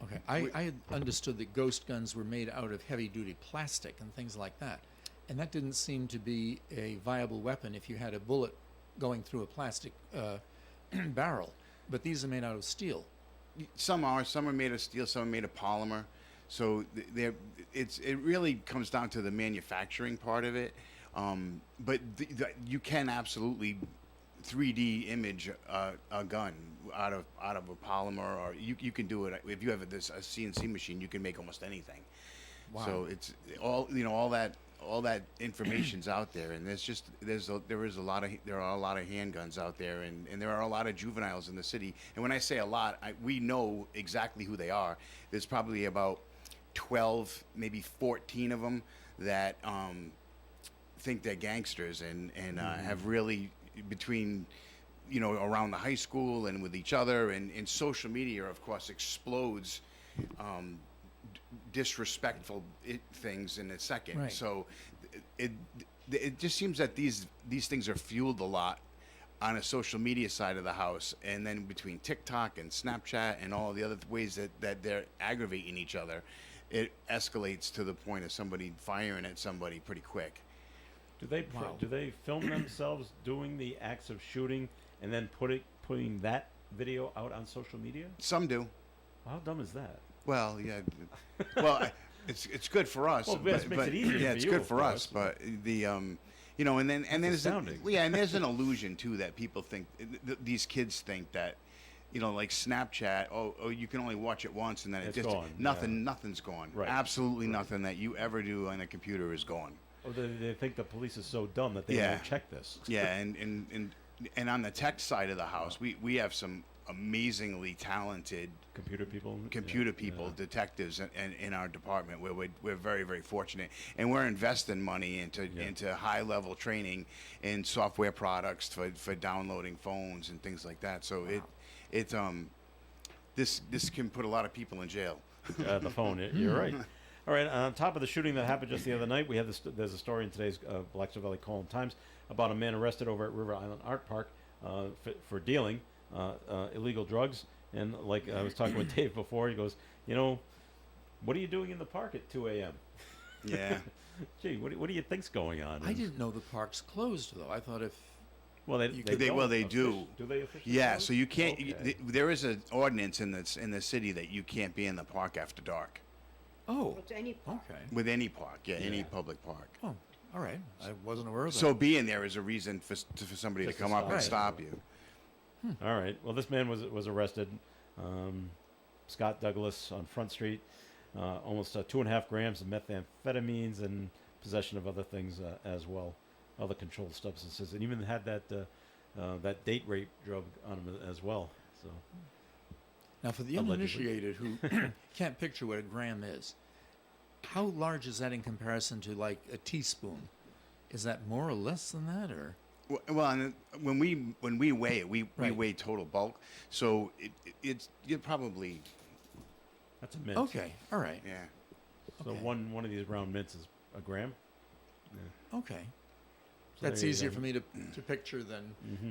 Okay. I had understood that ghost guns were made out of heavy-duty plastic and things like that. And that didn't seem to be a viable weapon if you had a bullet going through a plastic barrel. But these are made out of steel. Some are made of steel, some are made of polymer. So it really comes down to the manufacturing part of it. But you can absolutely 3D image a gun out of a polymer, or you can do it if you have a CNC machine. You can make almost anything. Wow. So it's all that information's out there, and there are a lot of handguns out there, and there are a lot of juveniles in the city. And when I say a lot, we know exactly who they are. There's probably about 12, maybe 14 of them that think they're gangsters and have really, between around the high school and with each other, and social media of course explodes disrespectful things in a second. Right. So it just seems that these things are fueled a lot on a social media side of the house, and then between TikTok and Snapchat and all the other ways that they're aggravating each other, it escalates to the point of somebody firing at somebody pretty quick. Do they film themselves doing the acts of shooting and then putting that video out on social media? Some do. How dumb is that? Well, yeah. Well, it's good for us. Well, this makes it easier yeah, for it's you, good of for course, us. But and then there's astounding. and there's an illusion too that people think these kids think that like Snapchat. Oh, you can only watch it once, and then It's just gone, nothing's gone. Right. Absolutely nothing that you ever do on a computer is gone. Or they think the police is so dumb that they won't check this. Yeah, and on the tech side of the house, we have some amazingly talented computer people, detectives in our department, where we're very, very fortunate, and we're investing money into high level training in software products for downloading phones and things like that. So this can put a lot of people in jail. The phone, you're right. All right, on top of the shooting that happened just the other night, we had there's a story in today's Blacksburg Valley Call-Times about a man arrested over at River Island Art Park for dealing illegal drugs. And like I was talking with Dave before, he goes, what are you doing in the park at 2 a.m.? Yeah. Gee, what do you think's going on? I didn't know the park's closed, though. I thought if... Well, they do. Do they officially? Yeah, close? so you can't. Okay. There is an ordinance in the city that you can't be in the park after dark. Oh, It's any park. okay. With any park, any public park. Oh, all right. I wasn't aware of that. So being there is a reason for somebody Just to to come up stop and you. stop you. All right. Well, this man was arrested. Scott Douglas on Front Street. almost 2.5 grams of methamphetamines and possession of other things as well, other controlled substances, and even had that date rape drug on him as well. So Now, for the Allegedly. uninitiated who can't picture what a gram is, how large is that in comparison to like a teaspoon? Is that more or less than that, or? Well, and when we weigh it, we Right. weigh total bulk. So it's you're probably that's a mint. Okay, all right. yeah. So Okay. one of these round mints is a gram. Okay. So That's there you easier go. for me to picture than. Mm-hmm.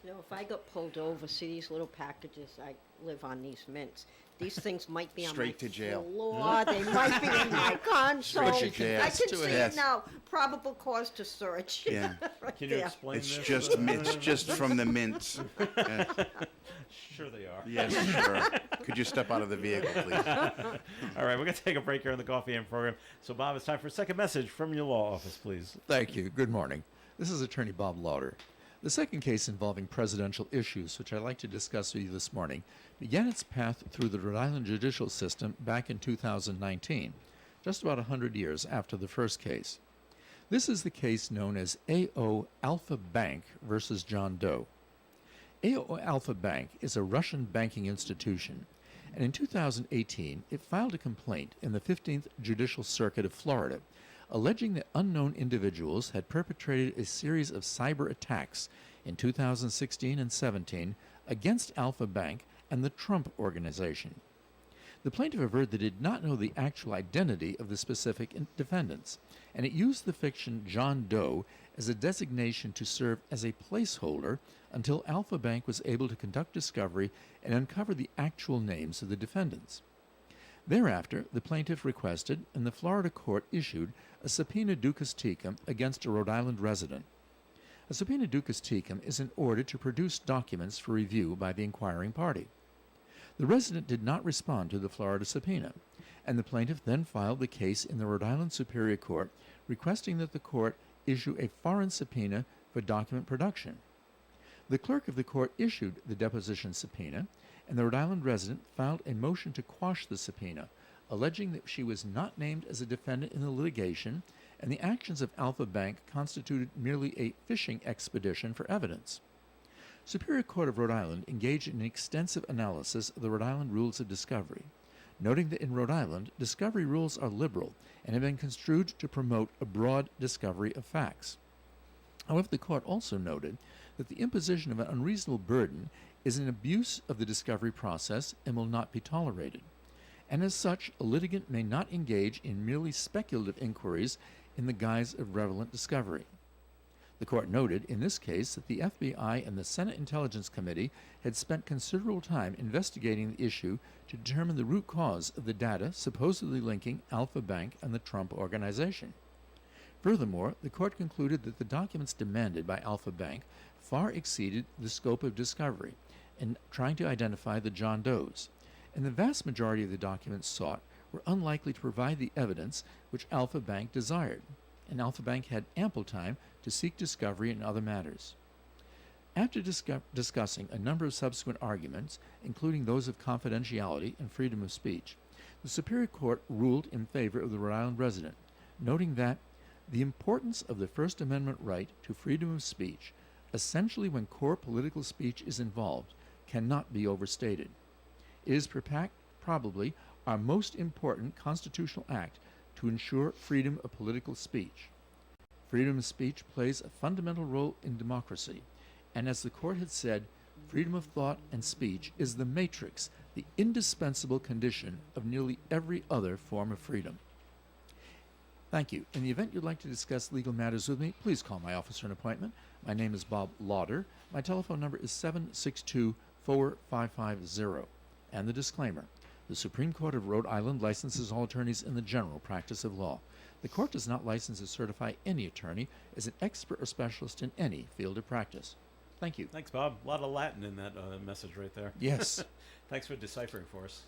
You know, if I got pulled over, see these little packages, I live on these mints. These things might be on Straight my to jail. floor. They might be in my console. Straight to jail. I can To see it. it now. Probable cause to search. Yeah. right Can you there. explain It's this? just it's just from the mints. Yeah. Sure they are. Yes, sure. Could you step out of the vehicle, please? All right, we're going to take a break here on the Coffee and program. So, Bob, it's time for a second message from your law office, please. Thank you. Good morning. This is Attorney Bob Lauder. The second case involving presidential issues, which I'd like to discuss with you this morning, began its path through the Rhode Island judicial system back in 2019, just about 100 years after the first case. This is the case known as A.O. Alpha Bank versus John Doe. A.O. Alpha Bank is a Russian banking institution, and in 2018 it filed a complaint in the 15th Judicial Circuit of Florida alleging that unknown individuals had perpetrated a series of cyber attacks in 2016 and 17 against Alpha Bank and the Trump Organization. The plaintiff averred that it did not know the actual identity of the specific defendants, and it used the fiction John Doe as a designation to serve as a placeholder until Alpha Bank was able to conduct discovery and uncover the actual names of the defendants. Thereafter, the plaintiff requested, and the Florida court issued, a subpoena ducis tecum against a Rhode Island resident. A subpoena ducis tecum is an order to produce documents for review by the inquiring party. The resident did not respond to the Florida subpoena, and the plaintiff then filed the case in the Rhode Island Superior Court, requesting that the court issue a foreign subpoena for document production. The clerk of the court issued the deposition subpoena, and the Rhode Island resident filed a motion to quash the subpoena, alleging that she was not named as a defendant in the litigation, and the actions of Alpha Bank constituted merely a fishing expedition for evidence. Superior Court of Rhode Island engaged in an extensive analysis of the Rhode Island rules of discovery, noting that in Rhode Island, discovery rules are liberal and have been construed to promote a broad discovery of facts. However, the court also noted that the imposition of an unreasonable burden is an abuse of the discovery process and will not be tolerated, and as such, a litigant may not engage in merely speculative inquiries in the guise of relevant discovery. The court noted in this case that the FBI and the Senate Intelligence Committee had spent considerable time investigating the issue to determine the root cause of the data supposedly linking Alpha Bank and the Trump Organization. Furthermore, the court concluded that the documents demanded by Alpha Bank far exceeded the scope of discovery in trying to identify the John Does, and the vast majority of the documents sought were unlikely to provide the evidence which Alpha Bank desired, and Alpha Bank had ample time to seek discovery in other matters. After discussing a number of subsequent arguments, including those of confidentiality and freedom of speech, the Superior Court ruled in favor of the Rhode Island resident, noting that the importance of the First Amendment right to freedom of speech, essentially when core political speech is involved, cannot be overstated. It is probably our most important constitutional act to ensure freedom of political speech. Freedom of speech plays a fundamental role in democracy, and as the court had said, freedom of thought and speech is the matrix, the indispensable condition of nearly every other form of freedom. Thank you. In the event you'd like to discuss legal matters with me, please call my office for an appointment. My name is Bob Lauder. My telephone number is 762-4550. And the disclaimer. The Supreme Court of Rhode Island licenses all attorneys in the general practice of law. The court does not license or certify any attorney as an expert or specialist in any field of practice. Thank you. Thanks, Bob. A lot of Latin in that message right there. Yes. Thanks for deciphering for us.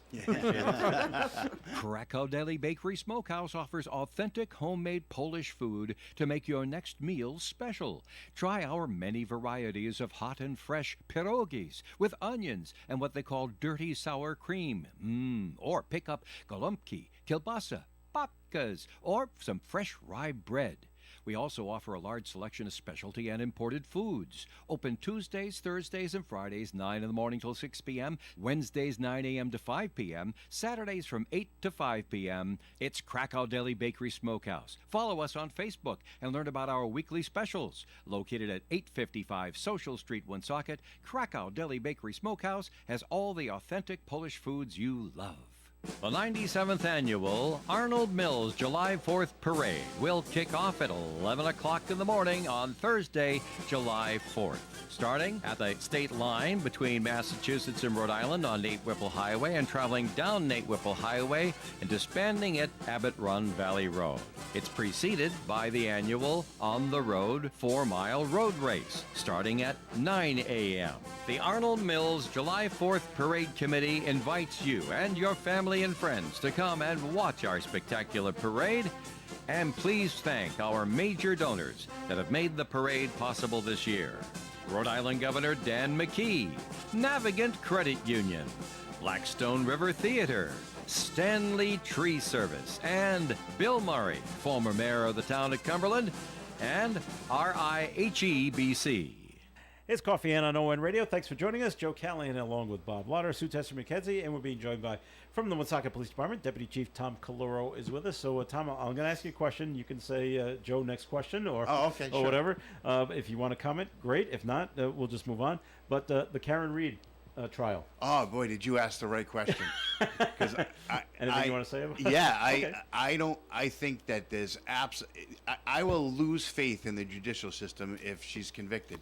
Krakow Deli Bakery Smokehouse offers authentic homemade Polish food to make your next meal special. Try our many varieties of hot and fresh pierogies with onions and what they call dirty sour cream. Or pick up gołąbki, kielbasa, babkas, or some fresh rye bread. We also offer a large selection of specialty and imported foods. Open Tuesdays, Thursdays, and Fridays, 9 in the morning till 6 p.m., Wednesdays, 9 a.m. to 5 p.m., Saturdays from 8 to 5 p.m. It's Krakow Deli Bakery Smokehouse. Follow us on Facebook and learn about our weekly specials. Located at 855 Social Street, Woonsocket, Krakow Deli Bakery Smokehouse has all the authentic Polish foods you love. The 97th Annual Arnold Mills July 4th Parade will kick off at 11 o'clock in the morning on Thursday, July 4th. Starting at the state line between Massachusetts and Rhode Island on Nate Whipple Highway and traveling down Nate Whipple Highway and disbanding at Abbott Run Valley Road. It's preceded by the annual On the Road 4-mile road race starting at 9 a.m. The Arnold Mills July 4th Parade Committee invites you and your family and friends to come and watch our spectacular parade. And please thank our major donors that have made the parade possible this year. Rhode Island Governor Dan McKee, Navigant Credit Union, Blackstone River Theater, Stanley Tree Service, and Bill Murray, former mayor of the town of Cumberland, and RIHEBC. It's Coffee and on ON Radio. Thanks for joining us. Joe Callahan along with Bob Lauder, Sue Tesser McKenzie, and we're being joined by, from the Woonsocket Police Department, Deputy Chief Tom Caluro is with us. So, Tom, I'm going to ask you a question. You can say, Joe, next question, or, okay, or sure. whatever. If you want to comment, great. If not, we'll just move on. But the Karen Reed trial. Oh boy, did you ask the right question? Because Anything you want to say about it? Yeah, Okay. I think that there's I will lose faith in the judicial system if she's convicted.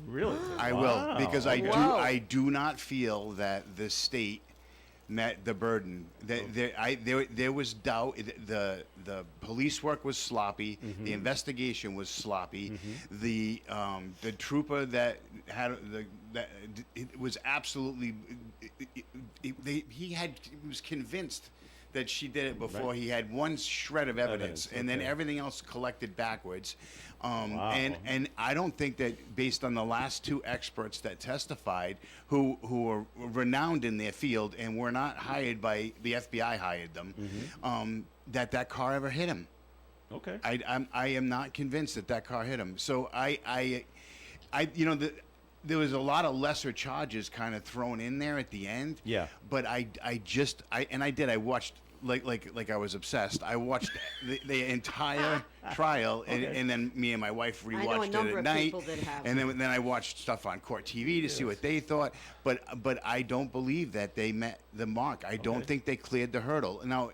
Really? I will, because I do not feel that the state met the burden. There was doubt. The police work was sloppy. Mm-hmm. The investigation was sloppy. The trooper that had it was absolutely. He was convinced that she did it before. Right. He had one shred of evidence, and then okay. everything else collected backwards. Wow. And I don't think that, based on the last two experts that testified, who were renowned in their field and were not hired by the FBI, hired them, that car ever hit him. Okay. I am not convinced that car hit him. So there was a lot of lesser charges kind of thrown in there at the end. Yeah. But I watched like I was obsessed. I watched the entire trial, and then me and my wife rewatched it at night. And then I watched stuff on Court TV to see what they thought. But I don't believe that they met the mark. I don't think they cleared the hurdle. Now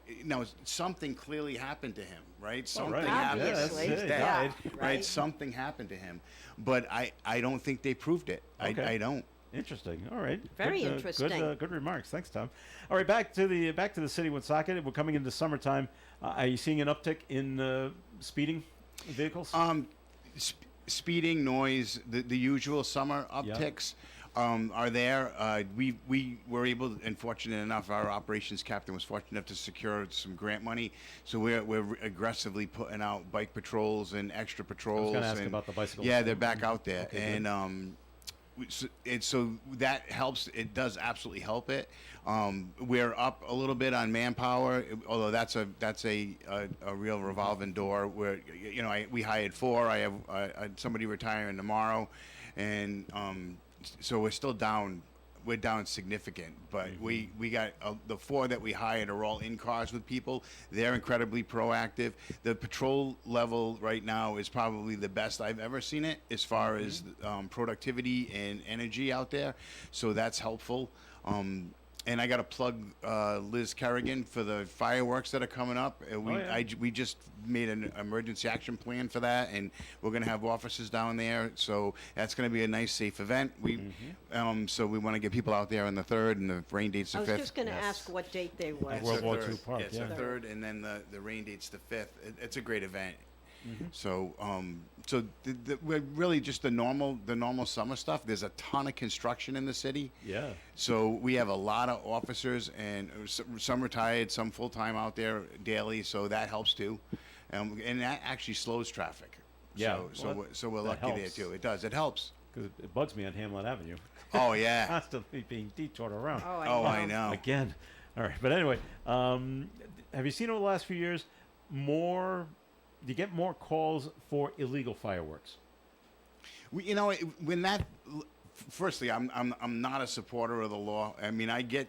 something clearly happened to him, right? Something happened. Obviously. He's dead, Yeah, right? Something happened to him, but I don't think they proved it. Okay. I don't. Interesting. All right. Very interesting. Good remarks. Thanks, Tom. All right, back to the city of Woonsocket. We're coming into summertime. Are you seeing an uptick in speeding vehicles? Speeding, noise, the usual summer upticks are there. We were able, and fortunate enough, our operations captain was fortunate enough to secure some grant money. So we're aggressively putting out bike patrols and extra patrols. I was going to ask about the bicycles. Yeah, they're back out there, Okay, and so that helps. It does absolutely help it. We're up a little bit on manpower, although that's a real revolving door. Where we hired 4. I have somebody retiring tomorrow, and so we're still down. We're down significant, but we got the 4 that we hired are all in cars with people. They're incredibly proactive. The patrol level right now is probably the best I've ever seen it as far as productivity and energy out there. So that's helpful. And I got to plug Liz Kerrigan for the fireworks that are coming up. We just made an emergency action plan for that, and we're going to have officers down there. So that's going to be a nice, safe event. So we want to get people out there on the 3rd, and the rain date's the 5th. I was just going to ask what date they were. World War II Park. It's the 3rd, and then the rain date's the 5th. It's a great event. So we're really just the normal summer stuff. There's a ton of construction in the city. Yeah. So we have a lot of officers, and some retired, some full time out there daily. So that helps too, and that actually slows traffic. Yeah, So we're that lucky there helps. too. It does. It helps. Because it bugs me on Hamlet Avenue. Oh yeah. Constantly being detoured around. Oh, I know. Again. All right. But anyway, have you seen over the last few years do you get more calls for illegal fireworks? Firstly, I'm not a supporter of the law. I mean, I get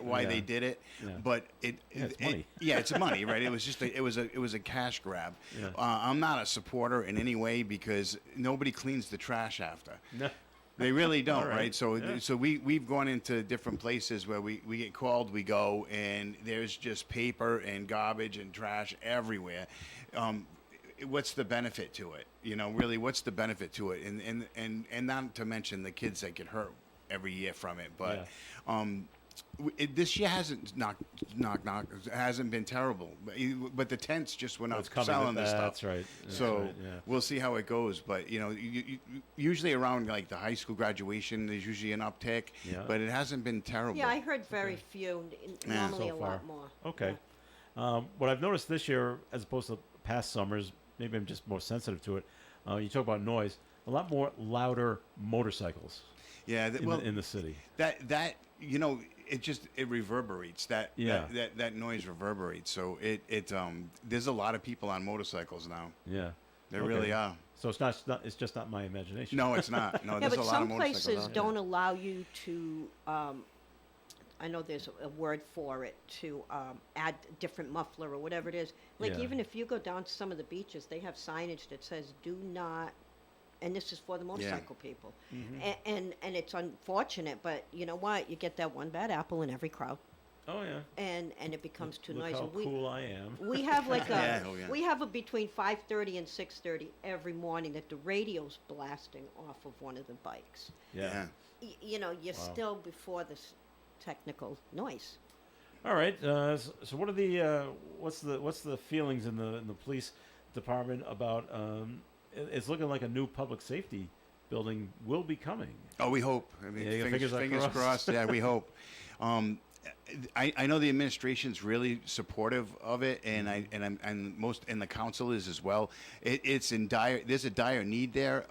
why they did it, but it's money. It's money, right? It was just it was a cash grab. Yeah. I'm not a supporter in any way because nobody cleans the trash after. No. They really don't, All right? So Yeah. so we've gone into different places where we get called, we go, and there's just paper and garbage and trash everywhere. What's the benefit to it? Really, what's the benefit to it? And not to mention the kids that get hurt every year from it. But this year hasn't hasn't been terrible. But the tents just went up selling this stuff. That's right. So we'll see how it goes. But you usually around like the high school graduation, there's usually an uptick. Yeah. But it hasn't been terrible. Yeah, I heard very few. Normally So a far. lot more. Okay. What I've noticed this year, as opposed to past summers, maybe I'm just more sensitive to it. You talk about noise. A lot more louder motorcycles. Yeah. In the city. That it reverberates. That noise reverberates. So it there's a lot of people on motorcycles now. Yeah. There really are. So it's just not my imagination. No, it's not. No, Yeah, there's but a lot some of motorcycles places out there. don't allow you to. I know there's a word for it, to add different muffler or whatever it is. Like Yeah. even if you go down to some of the beaches, they have signage that says "Do not," and this is for the motorcycle people. And it's unfortunate, but you know what? You get that one bad apple in every crowd, Oh yeah. and it becomes too Look noisy. how cool I am. We have like Yeah, oh, yeah. we have a between 5:30 and 6:30 every morning that the radio's blasting off of one of the bikes. Yeah. You're still before this technical noise. All right. So what are the what's the feelings in the police department about? It's looking like a new public safety building will be coming. Oh, we hope. I mean, Yeah, fingers fingers are crossed. Yeah, we hope. I know the administration's really supportive of it, and the council is as well. There's a dire need there.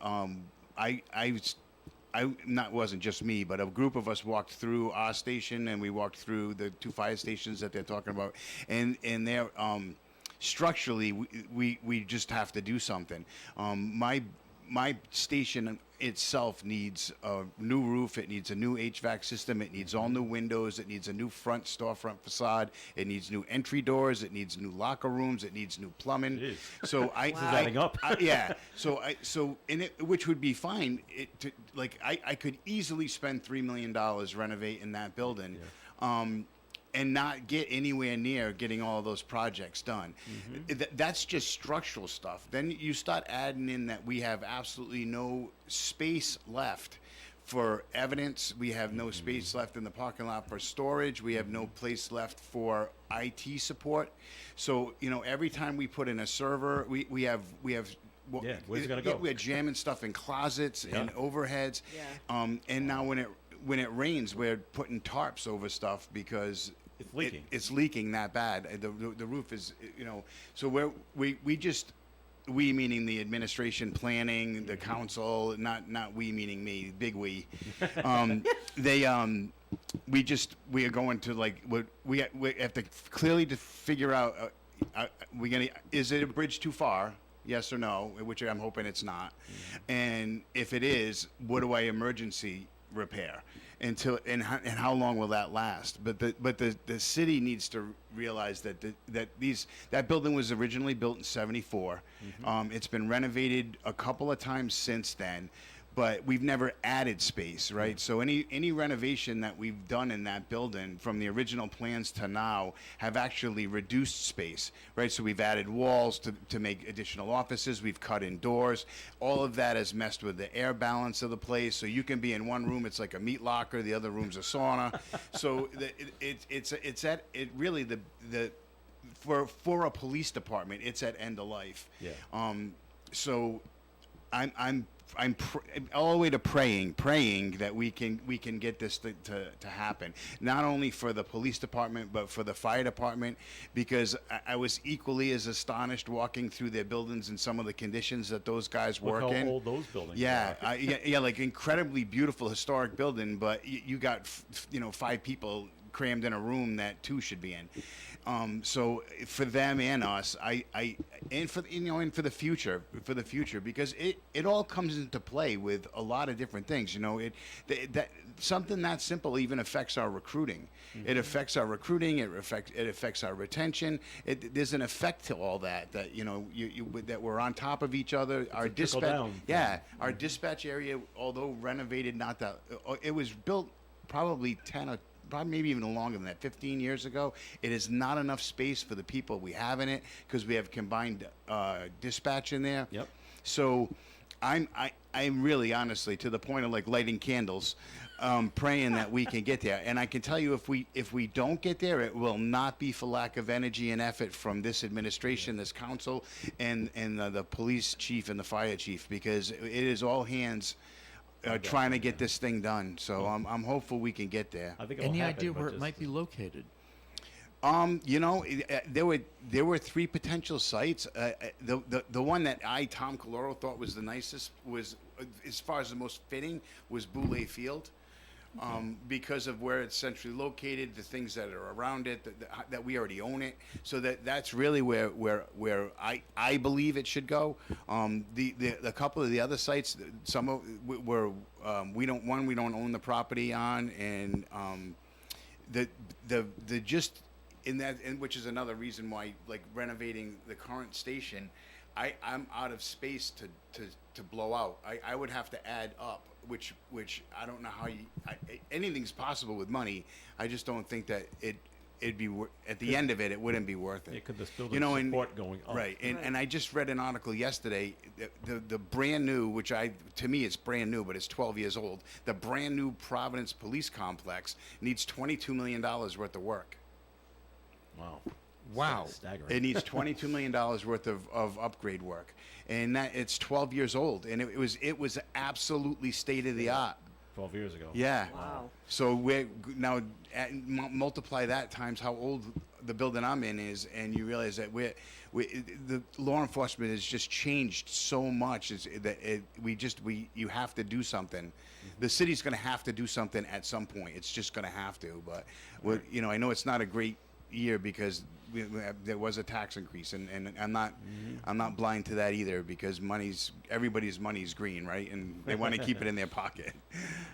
Wasn't just me, but a group of us walked through our station, and we walked through the two fire stations that they're talking about, and they're structurally we just have to do something. My station itself needs a new roof. It needs a new HVAC system. It needs all new windows. It needs a new storefront facade. It needs new entry doors. It needs new locker rooms. It needs new plumbing. Jeez. So This is adding up. Which would be fine. I could easily spend $3 million renovating that building. Yeah. And not get anywhere near getting all those projects done. That's just structural stuff. Then you start adding in that we have absolutely no space left for evidence. We have no space left in the parking lot for storage. We have no place left for IT support. So, every time we put in a server, we have where's it gonna go? We're jamming stuff in closets and overheads. Yeah. And now when it rains, we're putting tarps over stuff because It's leaking. It's leaking that bad. The roof is, So we meaning the administration, planning, the council, not we meaning me, big we. We are going to we have to clearly to figure out. Is it a bridge too far? Yes or no? Which I'm hoping it's not. And if it is, what do I emergency repair and how long will that last? But the city needs to realize that building was originally built in '74. It's been renovated a couple of times since then, but we've never added space, right? So any renovation that we've done in that building from the original plans to now have actually reduced space, right? So we've added walls to make additional offices. We've cut in doors. All of that has messed with the air balance of the place. So you can be in one room, it's like a meat locker. The other room's a sauna. So for a police department, it's at end of life. Yeah. So I'm all the way to praying that we can get this to happen, not only for the police department but for the fire department, because I was equally as astonished walking through their buildings and some of the conditions that those guys Look work how in. old those buildings Yeah, are. yeah, like incredibly beautiful historic building, but you got 5 people crammed in a room that 2 should be in. So for them and us, and for for the future, because it all comes into play with a lot of different things. That something that simple even affects our recruiting. It affects our recruiting. It affects our retention. There's an effect to all that. That that we're on top of each other. Our dispatch, down. our dispatch area, although renovated, it was built probably 10 or probably maybe even longer than that, 15 years ago. It is not enough space for the people we have in it because we have combined dispatch in there. Yep. So I'm really honestly to the point of like lighting candles, praying that we can get there. And I can tell you, if we don't get there, it will not be for lack of energy and effort from this administration, this council, and the police chief and the fire chief, because it is all hands trying to get this thing done. So I'm hopeful we can get there. I think it'll Any happen, idea but where it just- might be located? There were 3 potential sites. The one that Tom Caloro, thought was the nicest was, as far as the most fitting, was Boulay Field. Because of where it's centrally located, the things that are around it, that we already own it, so that's really where I believe it should go. The couple of the other sites, some of where we don't own the property on, and the just in that, and which is another reason why, like, renovating the current station, I'm out of space to blow out. I would have to add up, which I don't know how anything's possible with money. I just don't think that it'd be at the end of it wouldn't be worth it. Yeah, could this building support going up? Right, and I just read an article yesterday. The brand new, which to me it's brand new, but it's 12 years old. The brand new Providence Police Complex needs $22 million worth of work. Wow. Staggering. It needs $22 million worth of upgrade work, and that it's 12 years old, and it was absolutely state of the art. 12 years ago. Yeah. Wow. So we're now multiply that times how old the building I'm in is, and you realize that the law enforcement has just changed so much. You have to do something. The city's going to have to do something at some point. It's just going to have to. But I know it's not a great year because there was a tax increase, and I'm not blind to that either, because everybody's money's green, right? And they want to keep it in their pocket.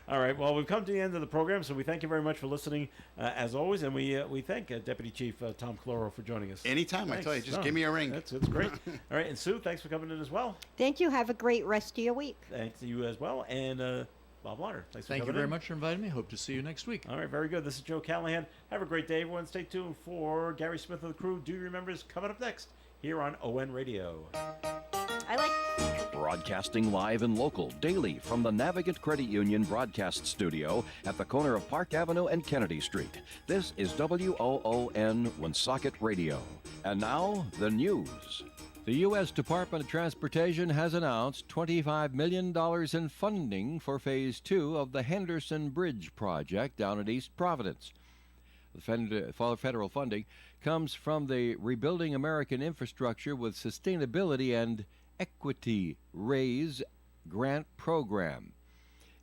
All right. Well, we've come to the end of the program, so we thank you very much for listening, as always, and we thank Deputy Chief Tom Caloro for joining us. Anytime, Thanks. I tell you, just give me a ring. That's great. All right, and Sue, thanks for coming in as well. Thank you. Have a great rest of your week. Thanks to you as well, and Bob Lauder, thanks for Thank you coming very in. much for inviting me. Hope to see you next week. All right, very good. This is Joe Callahan. Have a great day, everyone. Stay tuned for Gary Smith of the crew. Do you remember is coming up next here on ON Radio. I like. Broadcasting live and local daily from the Navigant Credit Union broadcast studio at the corner of Park Avenue and Kennedy Street. This is WOON Woonsocket Radio. And now, the news. The U.S. Department of Transportation has announced $25 million in funding for Phase 2 of the Henderson Bridge project down at East Providence. The federal funding comes from the Rebuilding American Infrastructure with Sustainability and Equity RAISE grant program.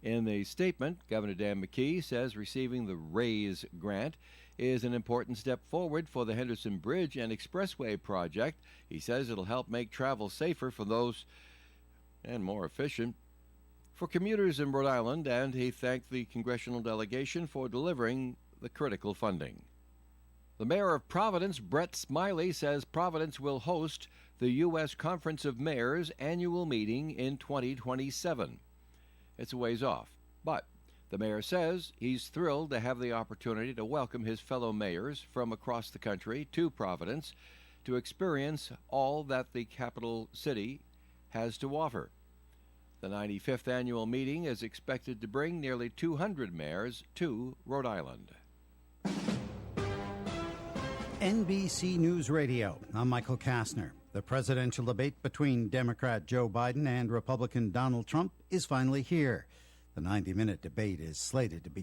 In the statement, Governor Dan McKee says receiving the RAISE grant is an important step forward for the Henderson Bridge and Expressway project. He says it'll help make travel safer for those and more efficient for commuters in Rhode Island, and he thanked the congressional delegation for delivering the critical funding. The mayor of Providence, Brett Smiley, says Providence will host the U.S. Conference of Mayors annual meeting in 2027. It's a ways off, but the mayor says he's thrilled to have the opportunity to welcome his fellow mayors from across the country to Providence to experience all that the capital city has to offer. The 95th annual meeting is expected to bring nearly 200 mayors to Rhode Island. NBC News Radio. I'm Michael Kastner. The presidential debate between Democrat Joe Biden and Republican Donald Trump is finally here. The 90-minute debate is slated to begin